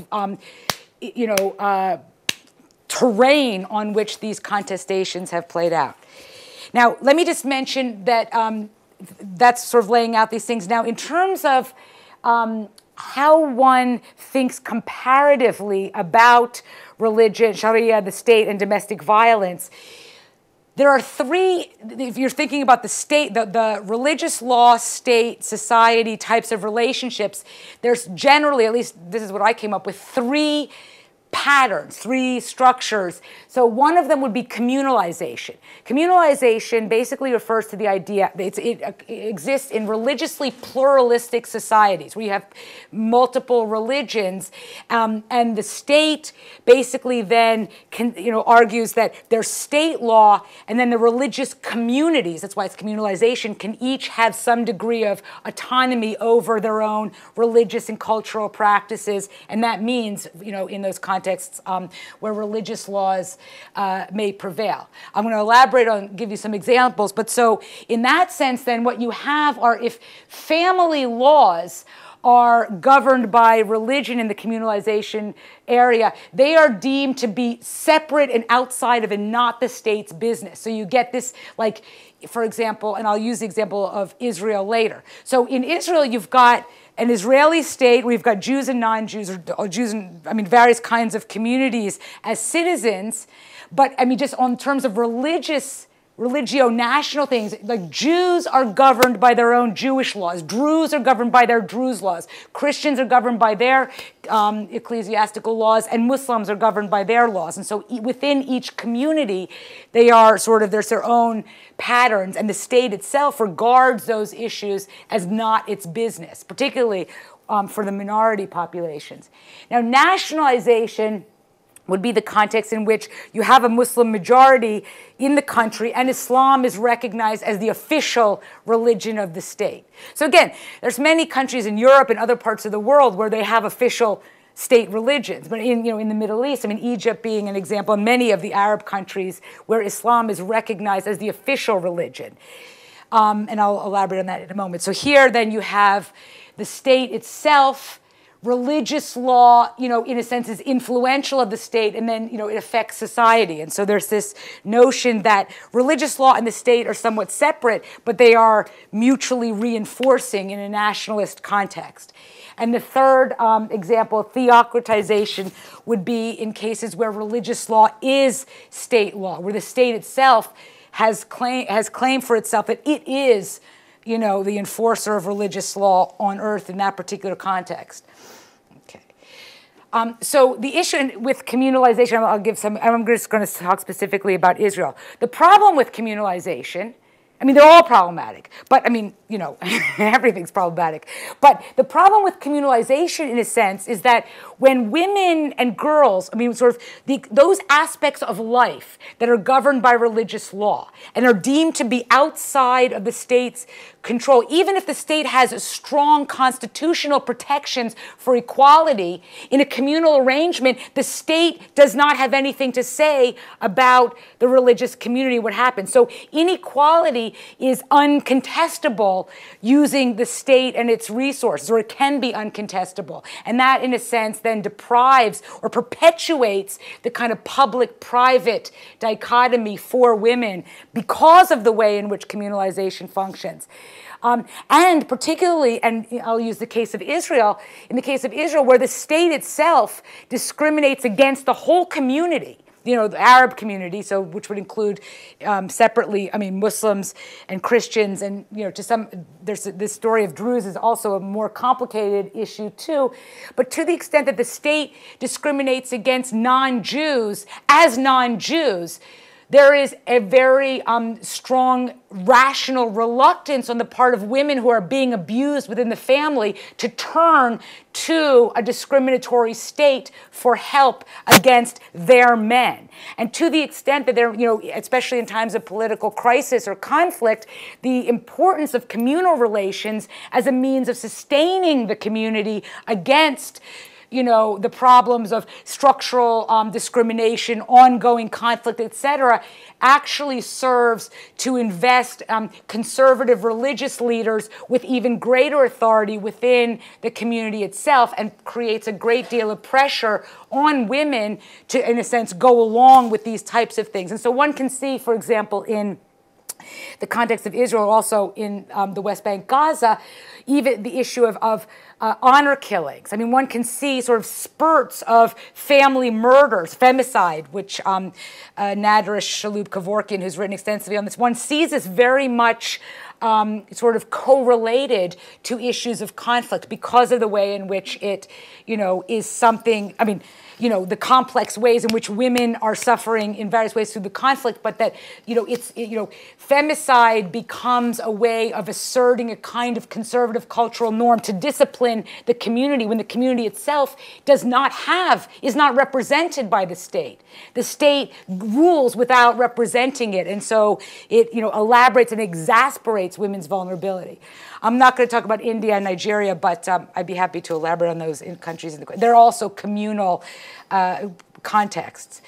terrain on which these contestations have played out. Now, let me just mention that that's sort of laying out these things. Now, in terms of how one thinks comparatively about religion, Sharia, the state, and domestic violence, there are three, if you're thinking about the state, the religious law, state, society types of relationships, there's generally, at least this is what I came up with, three patterns, three structures. So one of them would be communalization. Communalization basically refers to the idea that it exists in religiously pluralistic societies where you have multiple religions, and the state basically then argues that there's state law, and then the religious communities, that's why it's communalization, can each have some degree of autonomy over their own religious and cultural practices, and that means, in those contexts where religious laws may prevail. I'm going to elaborate on, give you some examples, but so in that sense then what you have are, if family laws are governed by religion in the communalization area, they are deemed to be separate and outside of and not the state's business. So you get this, like, for example, and I'll use the example of Israel later. So in Israel, you've got an Israeli state where you've got Jews and non-Jews, or Jews and, various kinds of communities as citizens, but, just on terms of religious religio-national things, like Jews are governed by their own Jewish laws, Druze are governed by their Druze laws, Christians are governed by their ecclesiastical laws, and Muslims are governed by their laws. And so within each community, they are sort of, there's their own patterns, and the state itself regards those issues as not its business, particularly for the minority populations. Now, nationalization would be the context in which you have a Muslim majority in the country and Islam is recognized as the official religion of the state. So again, there's many countries in Europe and other parts of the world where they have official state religions. But in the Middle East, I mean, Egypt being an example, and many of the Arab countries where Islam is recognized as the official religion. And I'll elaborate on that in a moment. So here then you have the state itself. Religious law, in a sense, is influential of the state, and then, it affects society. And so there's this notion that religious law and the state are somewhat separate, but they are mutually reinforcing in a nationalist context. And the third example, theocratization, would be in cases where religious law is state law, where the state itself has claim for itself that it is, the enforcer of religious law on earth in that particular context. So the issue with communalization, I'm just going to talk specifically about Israel. The problem with communalization, they're all problematic, but everything's problematic. But the problem with communalization, in a sense, is that when women and girls, those aspects of life that are governed by religious law and are deemed to be outside of the state's control, even if the state has strong constitutional protections for equality, in a communal arrangement, the state does not have anything to say about the religious community, what happens. So inequality is uncontestable using the state and its resources, or it can be uncontestable. And that, in a sense, then deprives or perpetuates the kind of public-private dichotomy for women because of the way in which communalization functions. And particularly, and I'll use the case of Israel, in the case of Israel, where the state itself discriminates against the whole community, the Arab community, so which would include separately, Muslims and Christians, and there's this story of Druze is also a more complicated issue too. But to the extent that the state discriminates against non-Jews as non-Jews, there is a very strong rational reluctance on the part of women who are being abused within the family to turn to a discriminatory state for help against their men. And to the extent that they're, especially in times of political crisis or conflict, the importance of communal relations as a means of sustaining the community against the problems of structural discrimination, ongoing conflict, etc., actually serves to invest conservative religious leaders with even greater authority within the community itself, and creates a great deal of pressure on women to, in a sense, go along with these types of things. And so one can see, for example, in the context of Israel, also in the West Bank, Gaza, even the issue of honor killings. One can see sort of spurts of family murders, femicide, which Nadra Shalhoub-Kevorkian, who's written extensively on this, one sees this very much sort of correlated to issues of conflict because of the way in which it, is something, the complex ways in which women are suffering in various ways through the conflict, but that, femicide becomes a way of asserting a kind of conservative cultural norm to discipline the community when the community itself is not represented by the state. The state rules without representing it, and so it, elaborates and exasperates women's vulnerability. I'm not going to talk about India and Nigeria, but I'd be happy to elaborate on those countries. They're also communal contexts.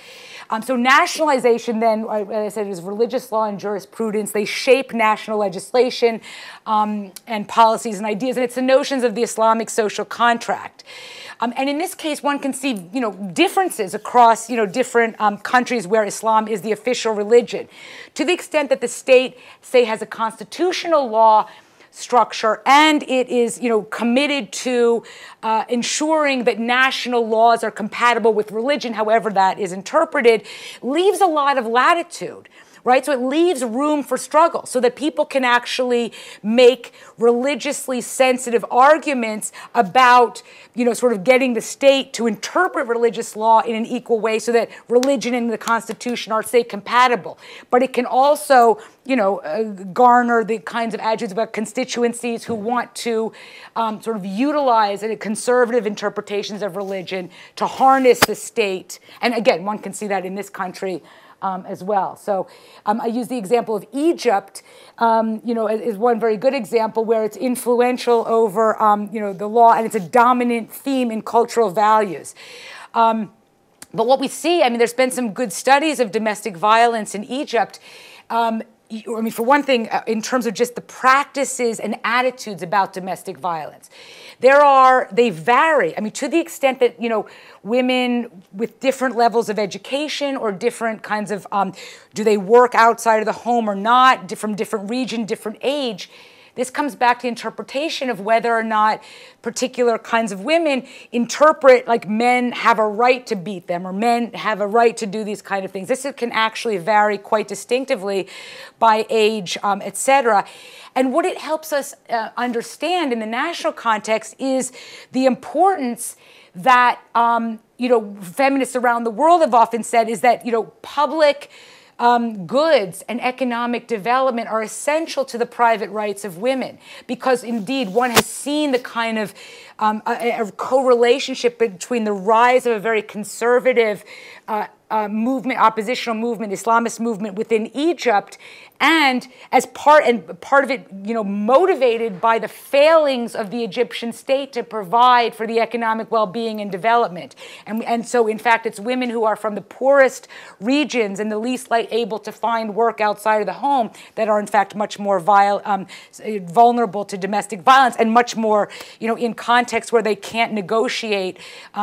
So nationalization then, as I said, is religious law and jurisprudence. They shape national legislation and policies and ideas, and it's the notions of the Islamic social contract. And in this case, one can see, differences across, different countries where Islam is the official religion. To the extent that the state, say, has a constitutional law structure, and it is, committed to ensuring that national laws are compatible with religion, however that is interpreted, leaves a lot of latitude, right? So it leaves room for struggle so that people can actually make religiously sensitive arguments about, sort of getting the state to interpret religious law in an equal way so that religion and the Constitution are, say, compatible. But it can also, garner the kinds of attitudes about constituencies who want to sort of utilize conservative interpretations of religion to harness the state. And again, one can see that in this country as well. So I use the example of Egypt, is one very good example where it's influential over, the law, and it's a dominant theme in cultural values. But what we see, there's been some good studies of domestic violence in Egypt. For one thing, in terms of just the practices and attitudes about domestic violence, they vary. To the extent that, women with different levels of education or different kinds of, do they work outside of the home or not, from different region, different age. This comes back to interpretation of whether or not particular kinds of women interpret like men have a right to beat them or men have a right to do these kind of things. This can actually vary quite distinctively by age, etc. And what it helps us understand in the national context is the importance that, feminists around the world have often said is that, public goods and economic development are essential to the private rights of women because, indeed, one has seen the kind of a co-relationship between the rise of a very conservative movement, oppositional movement, Islamist movement within Egypt, and part of it, motivated by the failings of the Egyptian state to provide for the economic well-being and development. And so, in fact, it's women who are from the poorest regions and the least able to find work outside of the home that are, in fact, much more vulnerable to domestic violence and much more, in contexts where they can't negotiate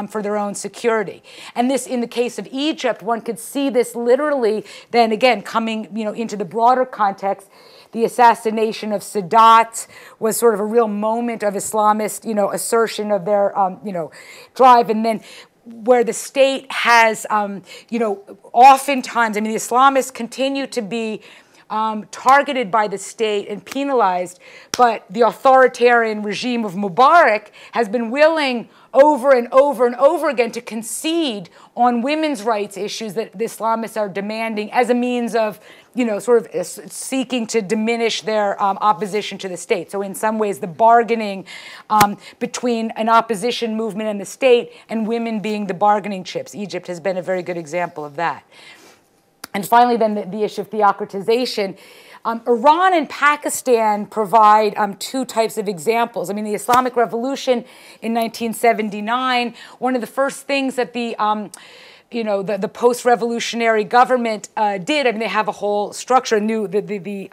for their own security. And this, in the case of Egypt, one could see this literally then, again, coming, into the broader context. The assassination of Sadat was sort of a real moment of Islamist, assertion of their, drive. And then where the state has, oftentimes, the Islamists continue to be targeted by the state and penalized, but the authoritarian regime of Mubarak has been willing over and over and over again to concede on women's rights issues that the Islamists are demanding as a means of, sort of seeking to diminish their opposition to the state. So in some ways, the bargaining between an opposition movement and the state and women being the bargaining chips. Egypt has been a very good example of that. And finally, then, the issue of theocratization. Iran and Pakistan provide two types of examples. The Islamic Revolution in 1979, one of the first things that the post-revolutionary government did, they have a whole structure, faqih,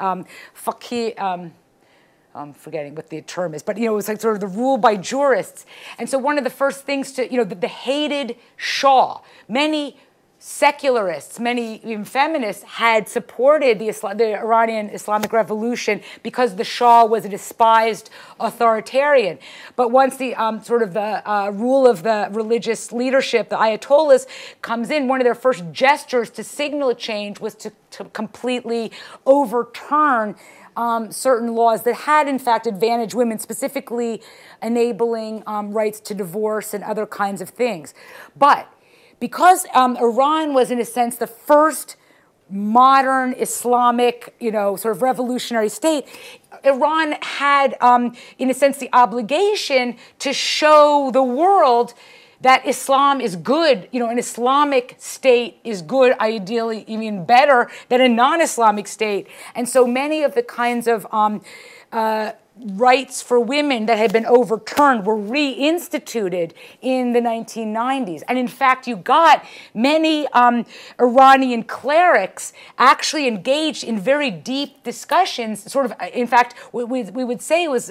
I'm forgetting what the term is, but, it was like sort of the rule by jurists. And so one of the first things to, the hated Shah, many secularists, many even feminists had supported the Iranian Islamic Revolution because the Shah was a despised authoritarian. But once the rule of the religious leadership, the Ayatollahs, comes in, one of their first gestures to signal a change was to completely overturn certain laws that had, in fact, advantaged women, specifically enabling rights to divorce and other kinds of things. But because Iran was, in a sense, the first modern Islamic, sort of revolutionary state, Iran had, in a sense, the obligation to show the world that Islam is good. An Islamic state is good, ideally even better than a non-Islamic state. And so many of the kinds of rights for women that had been overturned were reinstituted in the 1990s. And in fact, you got many Iranian clerics actually engaged in very deep discussions, sort of, in fact, we would say it was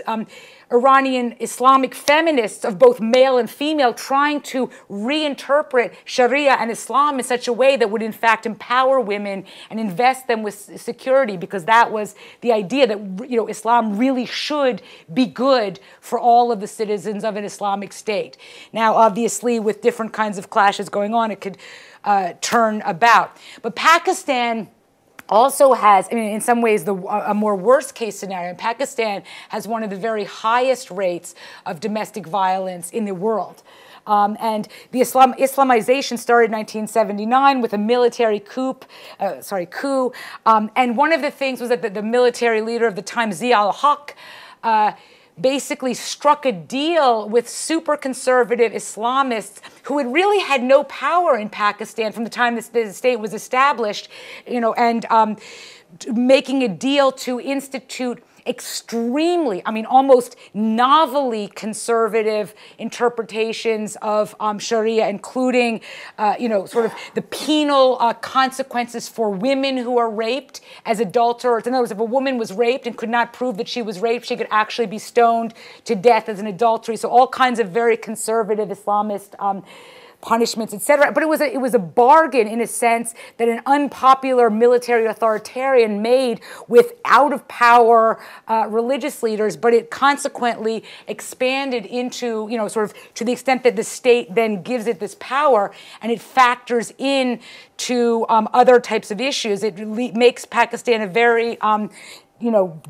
Iranian Islamic feminists of both male and female trying to reinterpret Sharia and Islam in such a way that would in fact empower women and invest them with security, because that was the idea that Islam really should be good for all of the citizens of an Islamic state. Now, obviously, with different kinds of clashes going on, it could turn about. But Pakistan also has, I mean, in some ways, a more worst case scenario. And Pakistan has one of the very highest rates of domestic violence in the world. And the Islamization started in 1979 with a military coup. And one of the things was that the military leader of the time, Zia al-Haq, basically struck a deal with super conservative Islamists who had really had no power in Pakistan from the time the state was established, and making a deal to institute extremely, I mean, almost novelly conservative interpretations of Sharia, including, sort of the penal consequences for women who are raped as adulterers. In other words, if a woman was raped and could not prove that she was raped, she could actually be stoned to death as an adultery. So all kinds of very conservative Islamist punishments, etc. But it was a bargain in a sense that an unpopular military authoritarian made with out of power religious leaders, but it consequently expanded into, sort of to the extent that the state then gives it this power and it factors in to other types of issues. It makes Pakistan a very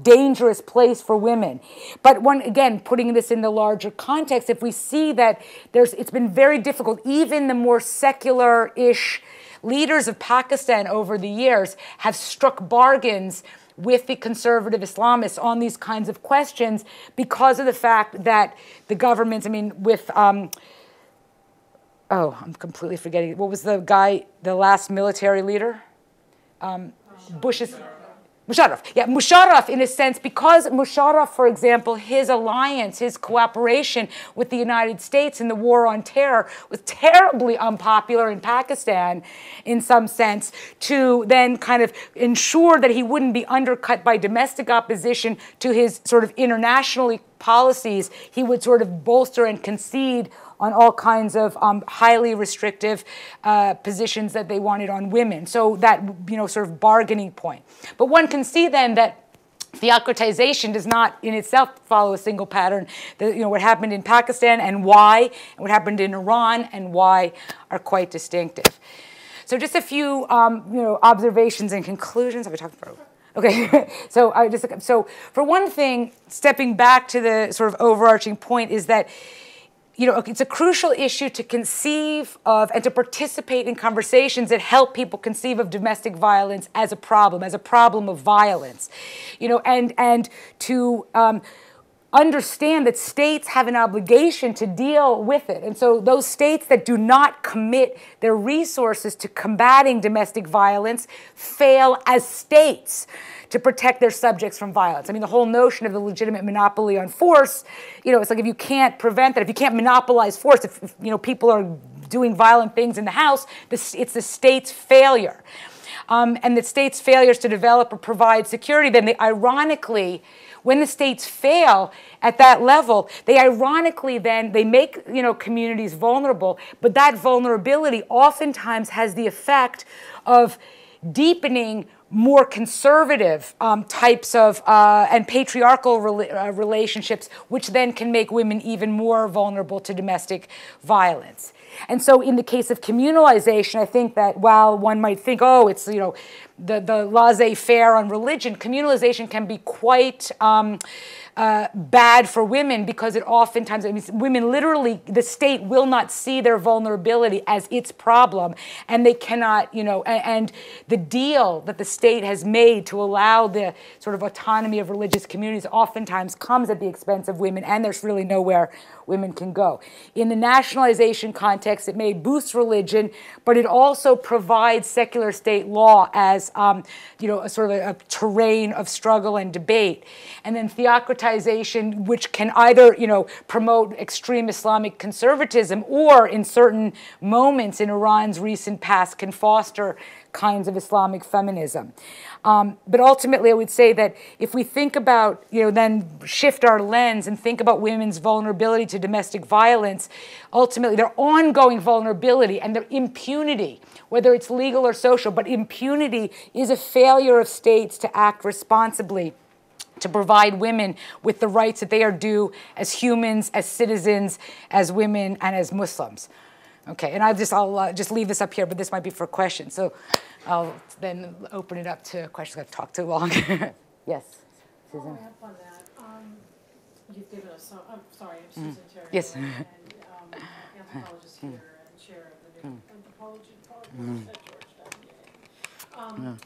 dangerous place for women. But again, putting this in the larger context, if we see that it's been very difficult, even the more secular-ish leaders of Pakistan over the years have struck bargains with the conservative Islamists on these kinds of questions because of the fact that the governments, I'm completely forgetting. What was the last military leader? Bush's... Musharraf. Yeah, Musharraf, in a sense, because Musharraf, for example, his alliance, his cooperation with the United States in the war on terror was terribly unpopular in Pakistan, in some sense, to then kind of ensure that he wouldn't be undercut by domestic opposition to his sort of international policies. He would sort of bolster and concede on all kinds of highly restrictive positions that they wanted on women. So that, sort of bargaining point. But one can see then that theocratization does not in itself follow a single pattern. What happened in Pakistan and why, and what happened in Iran and why are quite distinctive. So just a few, observations and conclusions. Have I talked about? Okay, so for one thing, stepping back to the sort of overarching point is that it's a crucial issue to conceive of and to participate in conversations that help people conceive of domestic violence as a problem of violence, and to understand that states have an obligation to deal with it. And so those states that do not commit their resources to combating domestic violence fail as states to protect their subjects from violence. The whole notion of the legitimate monopoly on force, it's like if you can't prevent that, if you can't monopolize force, if people are doing violent things in the house, it's the state's failure. And the state's failures to develop or provide security, then ironically, when the states fail at that level, they make communities vulnerable, but that vulnerability oftentimes has the effect of deepening more conservative types of and patriarchal relationships, which then can make women even more vulnerable to domestic violence. And so in the case of communalization, I think that while one might think, it's, the laissez-faire on religion, communalization can be quite bad for women because it oftentimes, women literally, the state will not see their vulnerability as its problem, and they cannot, and the deal that the state has made to allow the sort of autonomy of religious communities oftentimes comes at the expense of women, and there's really nowhere women can go. In the nationalization context, it may boost religion, but it also provides secular state law as, a sort of a terrain of struggle and debate. And then theocratization, which can either, promote extreme Islamic conservatism or in certain moments in Iran's recent past can foster kinds of Islamic feminism. But ultimately, I would say that if we think about, then shift our lens and think about women's vulnerability to domestic violence, ultimately their ongoing vulnerability and their impunity, whether it's legal or social, but impunity is a failure of states to act responsibly, to provide women with the rights that they are due as humans, as citizens, as women, and as Muslims. Okay, and I'll just leave this up here, but this might be for questions. So I'll then open it up to questions. I've talked too long. Yes, Susan. Following up on that, you've given us some, I'm sorry, I'm Susan Terry. Yes. And anthropologist here and chair of the new anthropology department at Georgetown.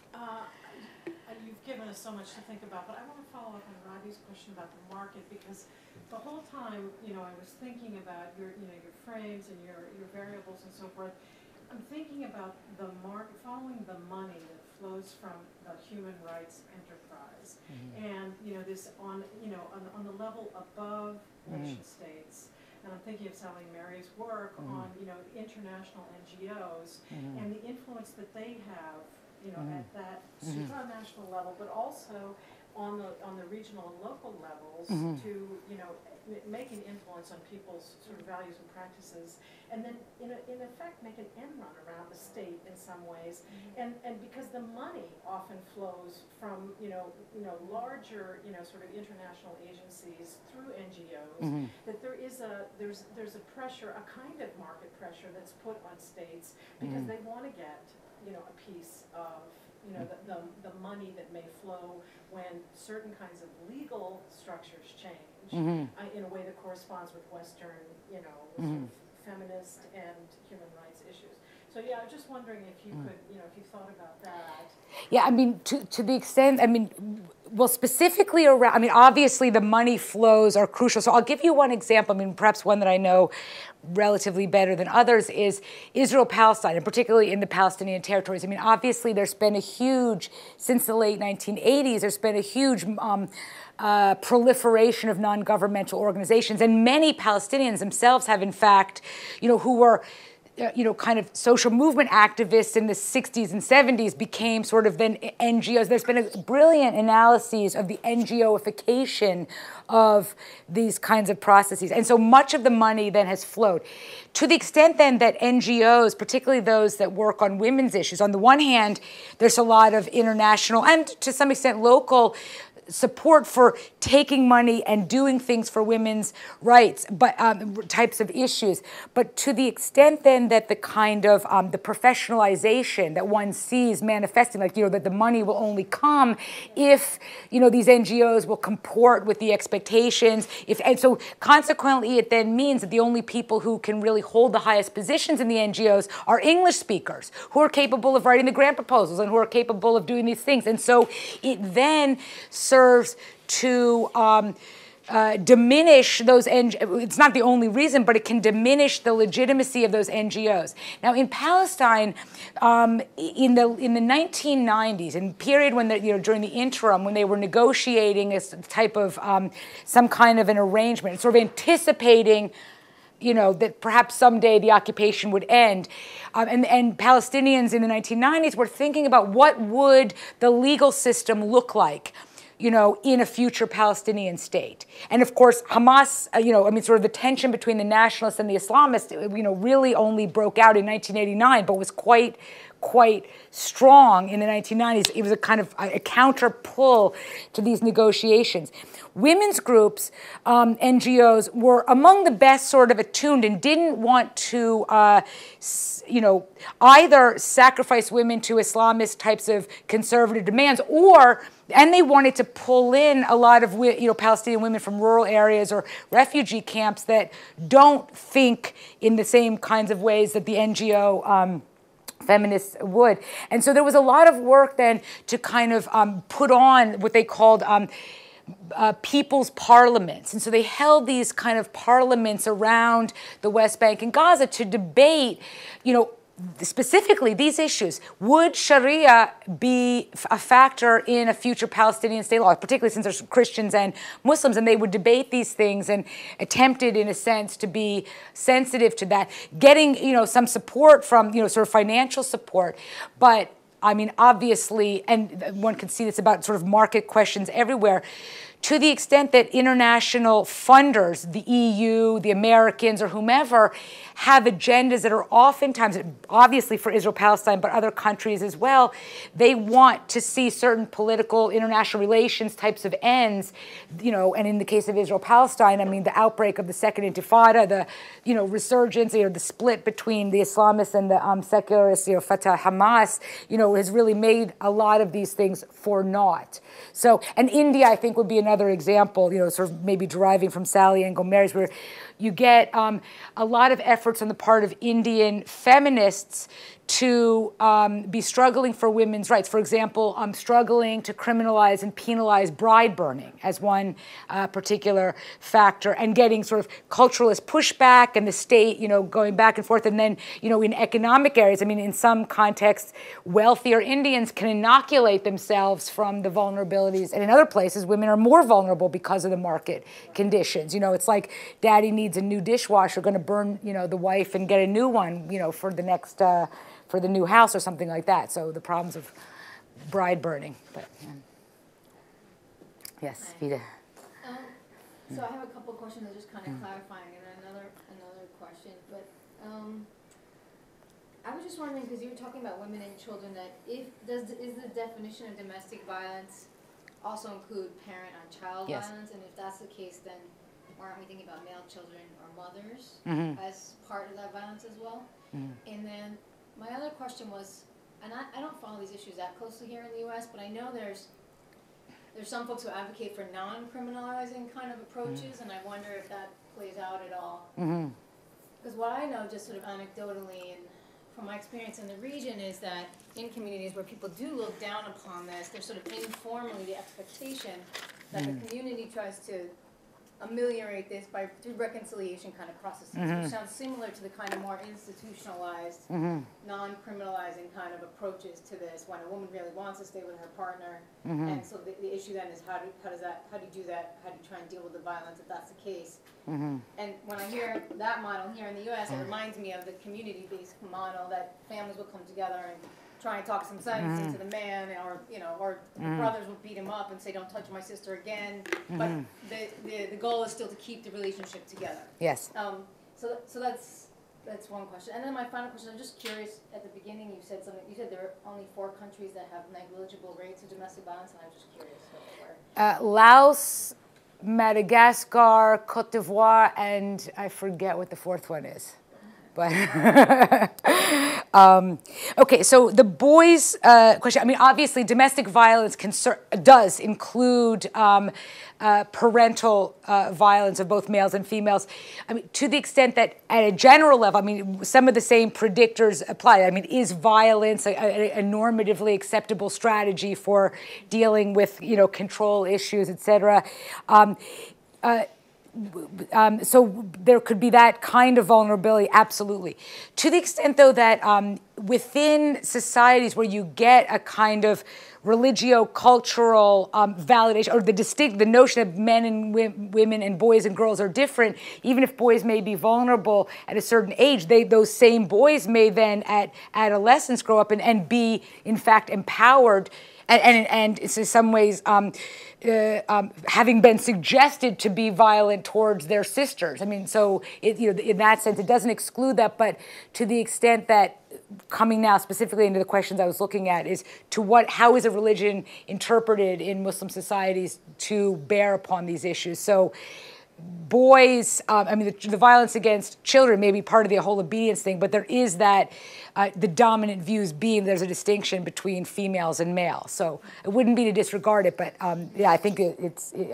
You've given us so much to think about, but I want to follow up on Robbie's question about the market, because the whole time, I was thinking about your frames and your variables and so forth. I'm thinking about the market, following the money that flows from the human rights enterprise, and this on the level above nation states. And I'm thinking of Sally Mary's work on international NGOs and the influence that they have, at that supranational level, but also on the regional and local levels to make an influence on people's sort of values and practices, and then in effect make an end run around the state in some ways, and because the money often flows from larger sort of international agencies through NGOs, that there's a pressure, a kind of market pressure that's put on states because they want to get a piece of the money that may flow when certain kinds of legal structures change in a way that corresponds with Western, sort of feminist and human rights issues. So yeah, I'm just wondering if you could, if you thought about that. Yeah, I mean, to the extent, well, specifically around, obviously the money flows are crucial. So I'll give you one example. Perhaps one that I know relatively better than others is Israel-Palestine, and particularly in the Palestinian territories. Obviously there's been a huge, since the late 1980s, there's been a huge proliferation of non-governmental organizations, and many Palestinians themselves have, in fact, who were kind of social movement activists in the 60s and 70s became sort of then NGOs. There's been a brilliant analysis of the NGOification of these kinds of processes. And so much of the money then has flowed. To the extent then that NGOs, particularly those that work on women's issues, on the one hand, there's a lot of international and to some extent local support for taking money and doing things for women's rights, but types of issues. But to the extent then that the kind of the professionalization that one sees manifesting, like that the money will only come if these NGOs will comport with the expectations. And so consequently, it then means that the only people who can really hold the highest positions in the NGOs are English speakers who are capable of writing the grant proposals and who are capable of doing these things. And so it then serves to diminish those NGOs. It's not the only reason, but it can diminish the legitimacy of those NGOs. Now, in Palestine, in the 1990s, in the period when during the interim, when they were negotiating a type of some kind of an arrangement, sort of anticipating that perhaps someday the occupation would end. And Palestinians in the 1990s were thinking about what would the legal system look like in a future Palestinian state. And of course, Hamas, sort of the tension between the nationalists and the Islamists, really only broke out in 1989, but was quite strong in the 1990s. It was a kind of a counter pull to these negotiations. Women's groups, NGOs, were among the best sort of attuned and didn't want to, either sacrifice women to Islamist types of conservative demands, and they wanted to pull in a lot of Palestinian women from rural areas or refugee camps that don't think in the same kinds of ways that the NGO feminists would. And so there was a lot of work then to kind of put on what they called people's parliaments. And so they held these kind of parliaments around the West Bank and Gaza to debate, specifically these issues. Would Sharia be a factor in a future Palestinian state law, particularly since there's Christians and Muslims, and they would debate these things and attempted, in a sense, to be sensitive to that, getting, some support from, sort of financial support. But obviously, and one can see this about sort of market questions everywhere, to the extent that international funders, the EU, the Americans, or whomever, have agendas that are oftentimes, obviously for Israel-Palestine, but other countries as well, they want to see certain political international relations types of ends, you know, and in the case of Israel-Palestine, I mean, the outbreak of the Second Intifada, the, you know, resurgence, you know, the split between the Islamists and the secularists, you know, Fatah, Hamas, you know, has really made a lot of these things for naught. So, and India, I think, would be another example, you know, sort of maybe deriving from Sally and Gomery's, where you get a lot of efforts on the part of Indian feminists to be struggling for women's rights. For example, struggling to criminalize and penalize bride burning as one particular factor, and getting sort of culturalist pushback and the state, you know, going back and forth. And then, you know, in economic areas, I mean, in some contexts, wealthier Indians can inoculate themselves from the vulnerabilities. And in other places, women are more vulnerable because of the market conditions. You know, it's like daddy needs a new dishwasher, going to burn, you know, the wife and get a new one, you know, for the next, for the new house or something like that. So the problems of bride burning. But, yes, Vida. So I have a couple of questions, just kind of clarifying, and another question. But I was just wondering, because you were talking about women and children, that is the definition of domestic violence also include parent on child violence? And if that's the case, then aren't we thinking about male children or mothers as part of that violence as well? And then my other question was, and I don't follow these issues that closely here in the U.S., but I know there's some folks who advocate for non-criminalizing kind of approaches, and I wonder if that plays out at all. Because what I know, just sort of anecdotally and from my experience in the region, is that in communities where people do look down upon this, there's sort of informally the expectation that the community tries to ameliorate this through reconciliation kind of processes, which sounds similar to the kind of more institutionalized, non-criminalizing kind of approaches to this, when a woman really wants to stay with her partner. And so the issue then is how do you do that? How do you try and deal with the violence if that's the case? And when I hear that model here in the U.S., it reminds me of the community-based model that families will come together and try and talk some sense into the man, or the brothers will beat him up and say, "Don't touch my sister again." But the goal is still to keep the relationship together. Yes. So that's one question. And then my final question, I'm just curious. At the beginning, you said something. You said there are only 4 countries that have negligible rates of domestic violence, and I'm just curious what they were. Laos, Madagascar, Cote d'Ivoire, and I forget what the 4th one is. But okay, so the boys' question. I mean, obviously, domestic violence does include parental violence of both males and females. I mean, to the extent that, at a general level, I mean, some of the same predictors apply. I mean, is violence a normatively acceptable strategy for dealing with, you know, control issues, et cetera? So there could be that kind of vulnerability, absolutely. To the extent, though, that within societies where you get a kind of religio-cultural validation, or the notion that men and women and boys and girls are different, even if boys may be vulnerable at a certain age, those same boys may then at adolescence grow up and be, in fact, empowered and in some ways having been suggested to be violent towards their sisters. I mean, so in that sense, it doesn't exclude that, but to the extent that, coming now specifically into the questions I was looking at, is how is a religion interpreted in Muslim societies to bear upon these issues? So boys, I mean, the violence against children may be part of the whole obedience thing, but there is that, the dominant views being there's a distinction between females and males. So it wouldn't be to disregard it, but yeah, I think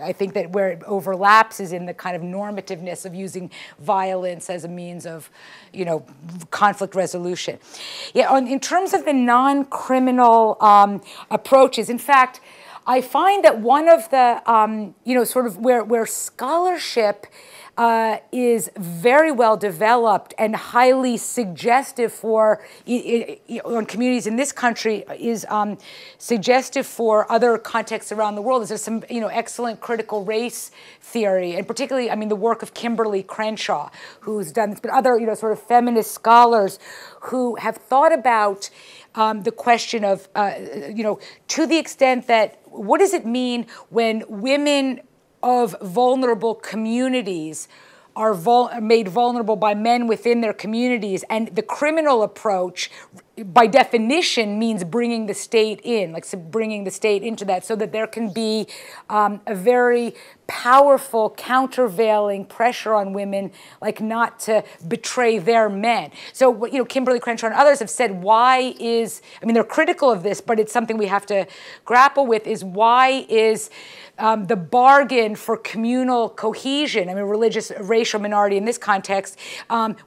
I think that where it overlaps is in the kind of normativeness of using violence as a means of, you know, conflict resolution. Yeah, in terms of the non-criminal approaches, in fact, I find that one of the, you know, sort of where scholarship is very well developed and highly suggestive for, on communities in this country, is suggestive for other contexts around the world. There's some, you know, excellent critical race theory, and particularly, I mean, the work of Kimberly Crenshaw, who's done this, but other, you know, sort of feminist scholars who have thought about the question of, you know, to the extent that, what does it mean when women of vulnerable communities are made vulnerable by men within their communities. And the criminal approach, by definition, means bringing the state in, like bringing the state into that, so that there can be a very powerful countervailing pressure on women, like not to betray their men. So, you know, Kimberly Crenshaw and others have said, why is, I mean, they're critical of this, but it's something we have to grapple with, is why is the bargain for communal cohesion, I mean, religious, racial minority in this context,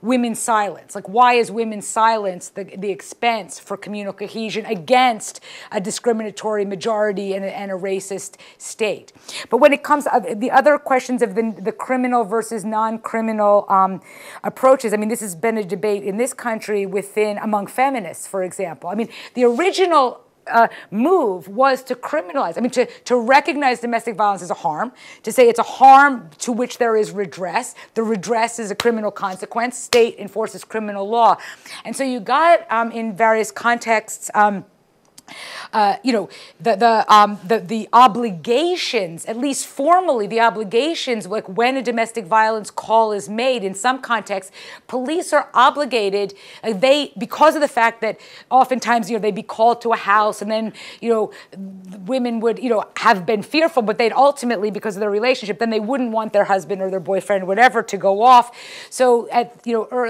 women's silence. Like, why is women's silence the expense for communal cohesion against a discriminatory majority and a racist state? But when it comes to the other questions of the criminal versus non-criminal approaches, I mean, this has been a debate in this country among feminists, for example. I mean, the original move was to criminalize, I mean, to recognize domestic violence as a harm, to say it's a harm to which there is redress. The redress is a criminal consequence. State enforces criminal law. And so you got, in various contexts, you know, the obligations, at least formally, the obligations, like when a domestic violence call is made, in some contexts, police are obligated, because of the fact that oftentimes, you know, they'd be called to a house and then, you know, women would, you know, have been fearful, but they'd ultimately, because of their relationship, then they wouldn't want their husband or their boyfriend or whatever to go off. So,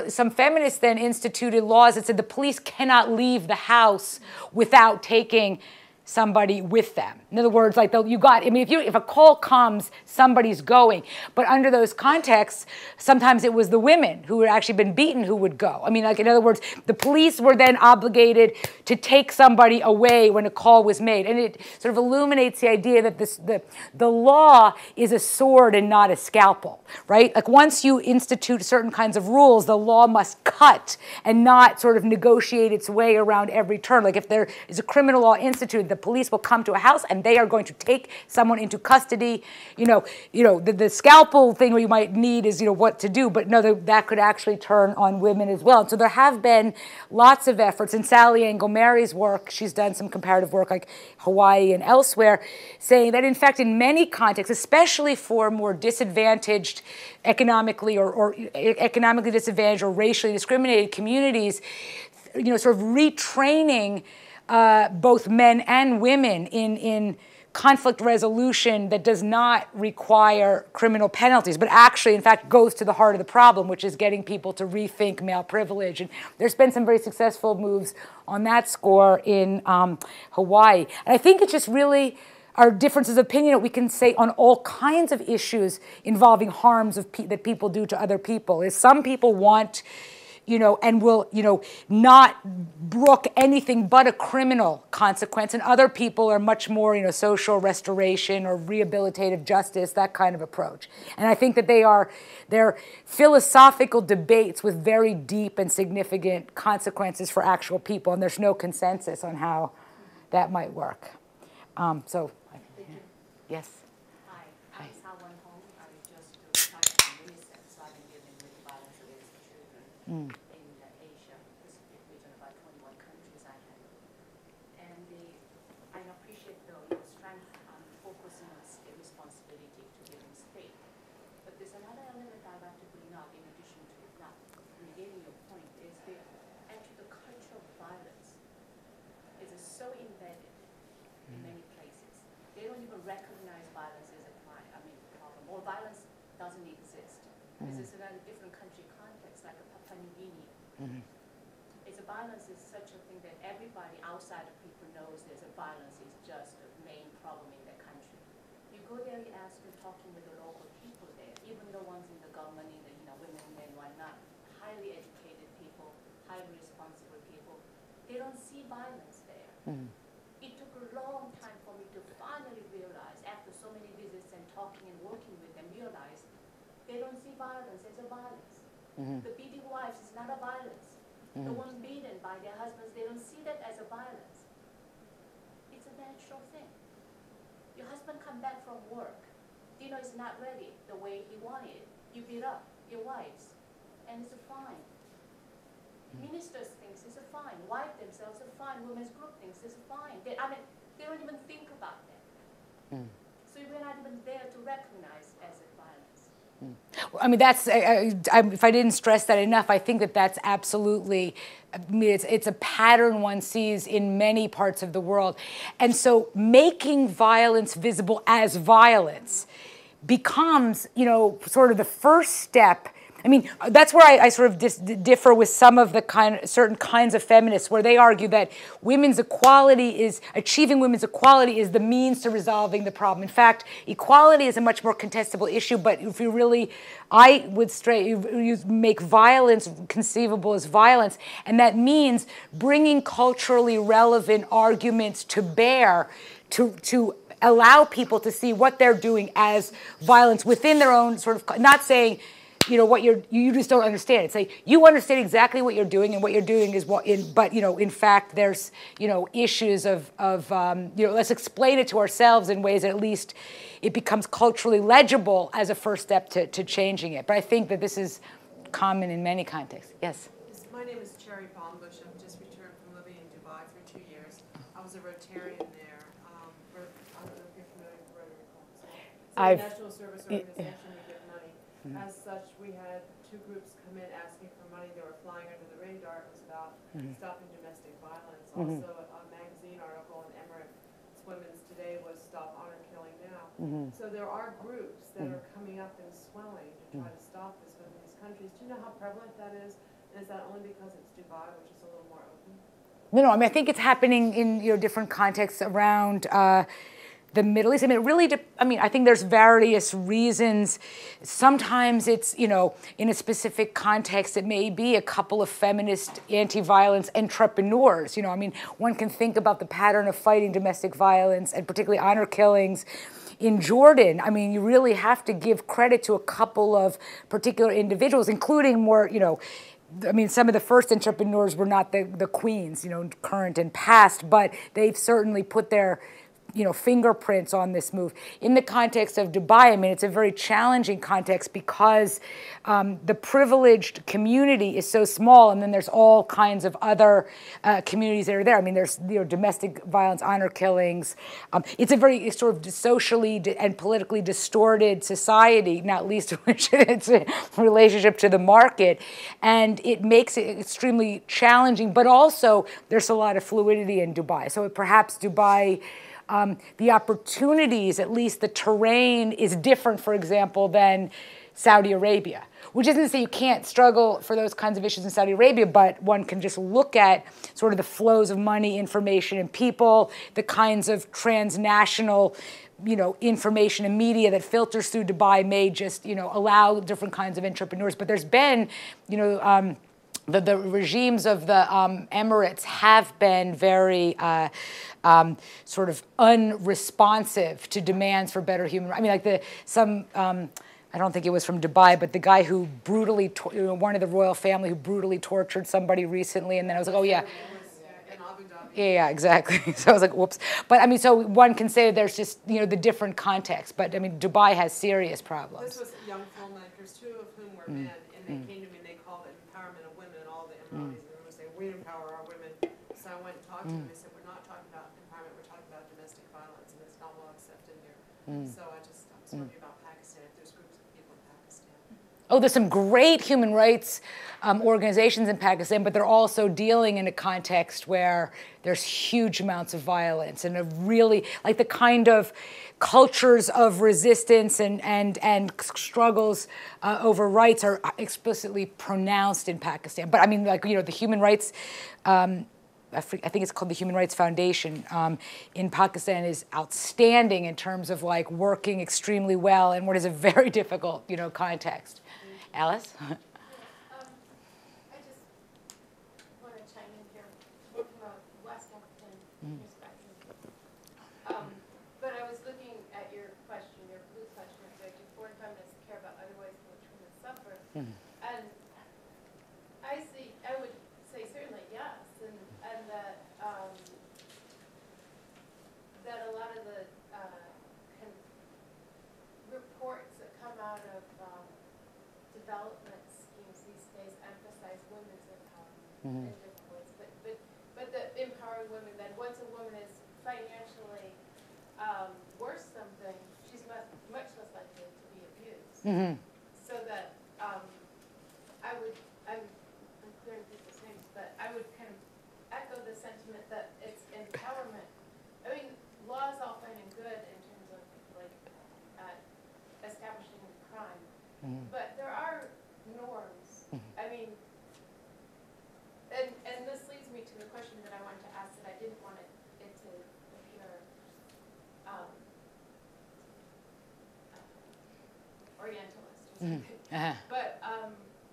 some feminists then instituted laws that said the police cannot leave the house without taking somebody with them. In other words, like if a call comes, somebody's going. But under those contexts, sometimes it was the women who had actually been beaten who would go. I mean, like, in other words, the police were then obligated to take somebody away when a call was made. And it sort of illuminates the idea that the law is a sword and not a scalpel, right? Like, once you institute certain kinds of rules, the law must cut and not sort of negotiate its way around every turn. Like, if there is a criminal law instituted, the police will come to a house and they are going to take someone into custody. The scalpel thing where you might need is, what to do, but no, that could actually turn on women as well. And so there have been lots of efforts. In Sally Engelmary's work, she's done some comparative work like Hawaii and elsewhere, saying that in fact in many contexts, especially for more disadvantaged economically or economically disadvantaged or racially discriminated communities, sort of retraining both men and women in conflict resolution that does not require criminal penalties, but actually, in fact, goes to the heart of the problem, which is getting people to rethink male privilege. And there's been some very successful moves on that score in Hawaii. And I think it's just really our differences of opinion that we can say on all kinds of issues involving harms that people do to other people. Is some people want, and will, not brook anything but a criminal consequence. And other people are much more, social restoration or rehabilitative justice, that kind of approach. And I think that they're philosophical debates with very deep and significant consequences for actual people. And there's no consensus on how that might work. Yes. Hi, I'm Sawan Hong. I just started from UNICEF, so I've been dealing with violence against children in the Asia Pacific region, about 21 countries I handle. And I appreciate your strength on focusing on state responsibility to giving state. But there's another element I'd like to bring up in addition to not negating your point, is actually the culture of violence is so embedded in many places. They don't even recognize violence as a crime, problem, or violence doesn't exist. This is in a different country context, like a Papua New Guinea. Violence is such a thing that everybody outside of people knows there's a violence is just the main problem in the country. You go there, you ask them, talking with the local people there, even the ones in the government, in the women and whatnot, highly educated people, highly responsible people, they don't see violence there. It took a long time for me to finally realize, after so many visits and talking and working with them, realize they don't see violence as a violence. The beating wives is not a violence. The one beaten by their husbands, they don't see that as a violence. It's a natural thing. Your husband come back from work. Dinner is not ready the way he wanted. You beat up your wives, and it's a fine. Ministers thinks it's a fine. Wife themselves are fine. Women's group thinks it's a fine. They don't even think about that. So we're not even there to recognize as a violence. I mean, that's, if I didn't stress that enough, I think that that's absolutely, I mean, it's a pattern one sees in many parts of the world. And so making violence visible as violence becomes, you know, sort of the first step. I mean, that's where I sort of differ with some of the certain kinds of feminists, where they argue that achieving women's equality is the means to resolving the problem. In fact, equality is a much more contestable issue, but if you really, I would you make violence conceivable as violence, and that means bringing culturally relevant arguments to bear to allow people to see what they're doing as violence within their own sort of, not saying, you know, what you just don't understand. It's like, you understand exactly what you're doing, and what you're doing is but, you know, in fact, there's, you know, issues of you know, let's explain it to ourselves in ways that at least it becomes culturally legible as a first step to changing it. But I think that this is common in many contexts. Yes? My name is Cherry Palmbush. I've just returned from living in Dubai for 2 years. I was a Rotarian there. I don't know if you're familiar with Rotary Club. It's a national service organization. We give money. As such, we had 2 groups come in asking for money. They were flying under the radar. It was about stopping domestic violence. Also, a magazine article in Emirates Women's Today was Stop Honor Killing Now. So there are groups that are coming up and swelling to try to stop this within these countries. Do you know how prevalent that is? And is that only because it's Dubai, which is a little more open? No, I mean, I think it's happening in, you know, different contexts around the Middle East. I mean, it really, I think there's various reasons. Sometimes it's, you know, in a specific context, it may be a couple of feminist anti-violence entrepreneurs. You know, I mean, one can think about the pattern of fighting domestic violence and particularly honor killings in Jordan. I mean, you really have to give credit to a couple of particular individuals, including more, you know, I mean, some of the first entrepreneurs were not the queens, you know, current and past, but they've certainly put their, you know, fingerprints on this move. In the context of Dubai, I mean, it's a very challenging context because the privileged community is so small, and then there's all kinds of other communities that are there. I mean, there's, you know, domestic violence, honor killings. It's a very sort of socially and politically distorted society, not least of which it's a relationship to the market, and it makes it extremely challenging, but also there's a lot of fluidity in Dubai. So perhaps Dubai, the opportunities, at least the terrain, is different, for example, than Saudi Arabia, which isn't to say you can't struggle for those kinds of issues in Saudi Arabia, but one can just look at sort of the flows of money, information, and people, the kinds of transnational, you know, information and media that filters through Dubai may just, you know, allow different kinds of entrepreneurs. But there's been, you know, the regimes of the Emirates have been very sort of unresponsive to demands for better human rights. I mean, like I don't think it was from Dubai, but the guy who brutally, one of the royal family who brutally tortured somebody recently, and then I was like, oh yeah. Yeah, exactly. So I was like, whoops. But I mean, so one can say there's just, you know, the different context. But I mean, Dubai has serious problems. This was young filmmakers, 2 of whom were men, and they came to me and they called it empowerment of women, and all the Emiratis would say, we empower our women. So I went and talked to them. They said, we're not talking about empowerment, we're talking about domestic violence, and it's not well accepted here. So I was wondering about Pakistan, if there's groups of people in Pakistan. Oh, there's some great human rights organizations in Pakistan, but they're also dealing in a context where there's huge amounts of violence and a really, like the kind of cultures of resistance and struggles over rights are explicitly pronounced in Pakistan. But I mean, like, you know, the human rights, I think it's called the Human Rights Foundation in Pakistan is outstanding in terms of like working extremely well in what is a very difficult, you know, context. Alice? I just want to chime in here from a West African perspective. But I was looking at your question, your blue question, like, do foreign feminists care about other ways in which women suffer? And I would say certainly yes, and that that a lot of the reports that come out of development schemes these days emphasize women's empowerment in different ways. But the empowering women, that once a woman is financially worth something, she's so that I'm clear with people's names, but I would kind of echo the sentiment that it's empowerment. I mean, law is all fine and good in terms of like establishing crime, but there are norms. I mean, and this leads me to the question that I wanted to ask that I didn't want it to appear Orientalist or something.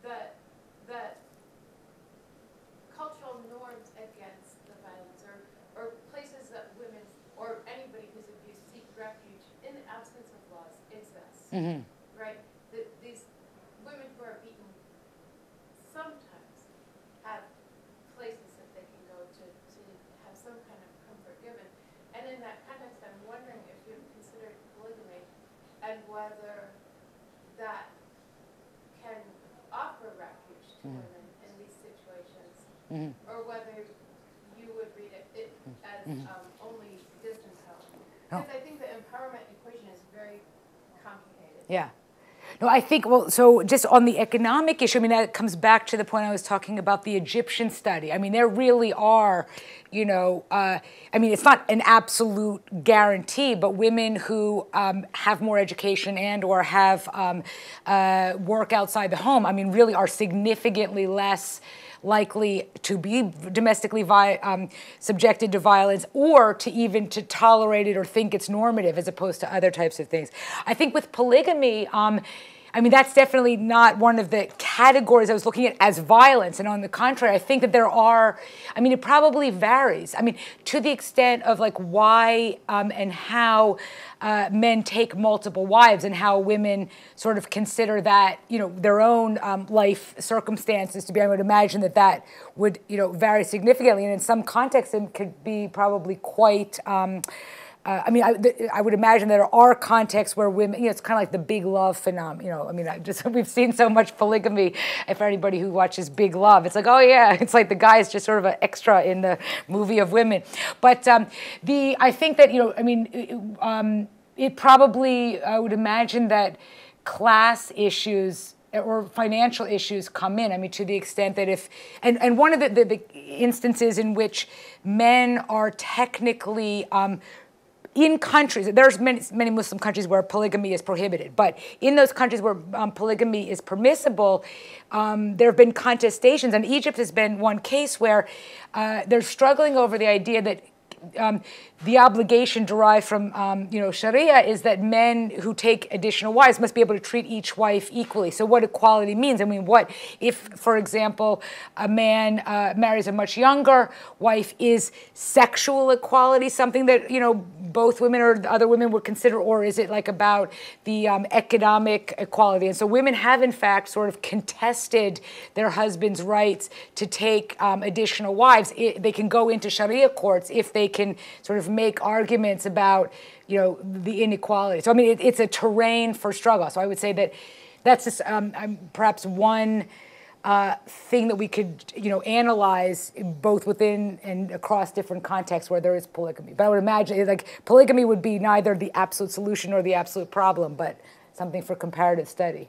But the cultural norms against the violence, or places that women or anybody who's abused seek refuge in the absence of laws exists. Right? These women who are beaten sometimes have places that they can go to have some kind of comfort given. And in that context, I'm wondering if you've considered polygamy and whether that can offer refuge to women in these situations, or whether you would read it as only distant help. Because I think the empowerment equation is very complicated. Yeah. No, I think, well, so just on the economic issue, I mean, that comes back to the point I was talking about the Egyptian study. I mean, there really are, you know, I mean, it's not an absolute guarantee, but women who have more education and or have work outside the home, I mean, really are significantly less likely to be domestically subjected to violence, or to even to tolerate it or think it's normative as opposed to other types of things. I think with polygamy, I mean, that's definitely not one of the categories I was looking at as violence. And on the contrary, I think that there are, I mean, it probably varies. I mean, to the extent of like why and how men take multiple wives and how women sort of consider that, you know, their own life circumstances to be, I would imagine that that would, you know, vary significantly. And in some contexts, it could be probably quite, I mean, I would imagine there are contexts where women, you know, it's kind of like the big love phenomenon. You know, I mean, we've seen so much polygamy. If anybody who watches Big Love, it's like, oh yeah, it's like the guy is just sort of an extra in the movie of women. But I think that, you know, I mean, it probably, I would imagine that class issues or financial issues come in. I mean, to the extent that if, and one of the instances in which men are technically in countries, there's many Muslim countries where polygamy is prohibited, but in those countries where polygamy is permissible, there have been contestations, and Egypt has been one case where they're struggling over the idea that the obligation derived from, you know, Sharia is that men who take additional wives must be able to treat each wife equally. So what equality means? I mean, what if, for example, a man marries a much younger wife? Is sexual equality something that, you know, both women or other women would consider, or is it like about the economic equality? And so women have, in fact, sort of contested their husband's rights to take additional wives. They can go into Sharia courts if they can sort of make arguments about, you know, the inequality. So I mean, it's a terrain for struggle. So I would say that that's just, perhaps one thing that we could, you know, analyze both within and across different contexts where there is polygamy. But I would imagine like polygamy would be neither the absolute solution or the absolute problem, but something for comparative study.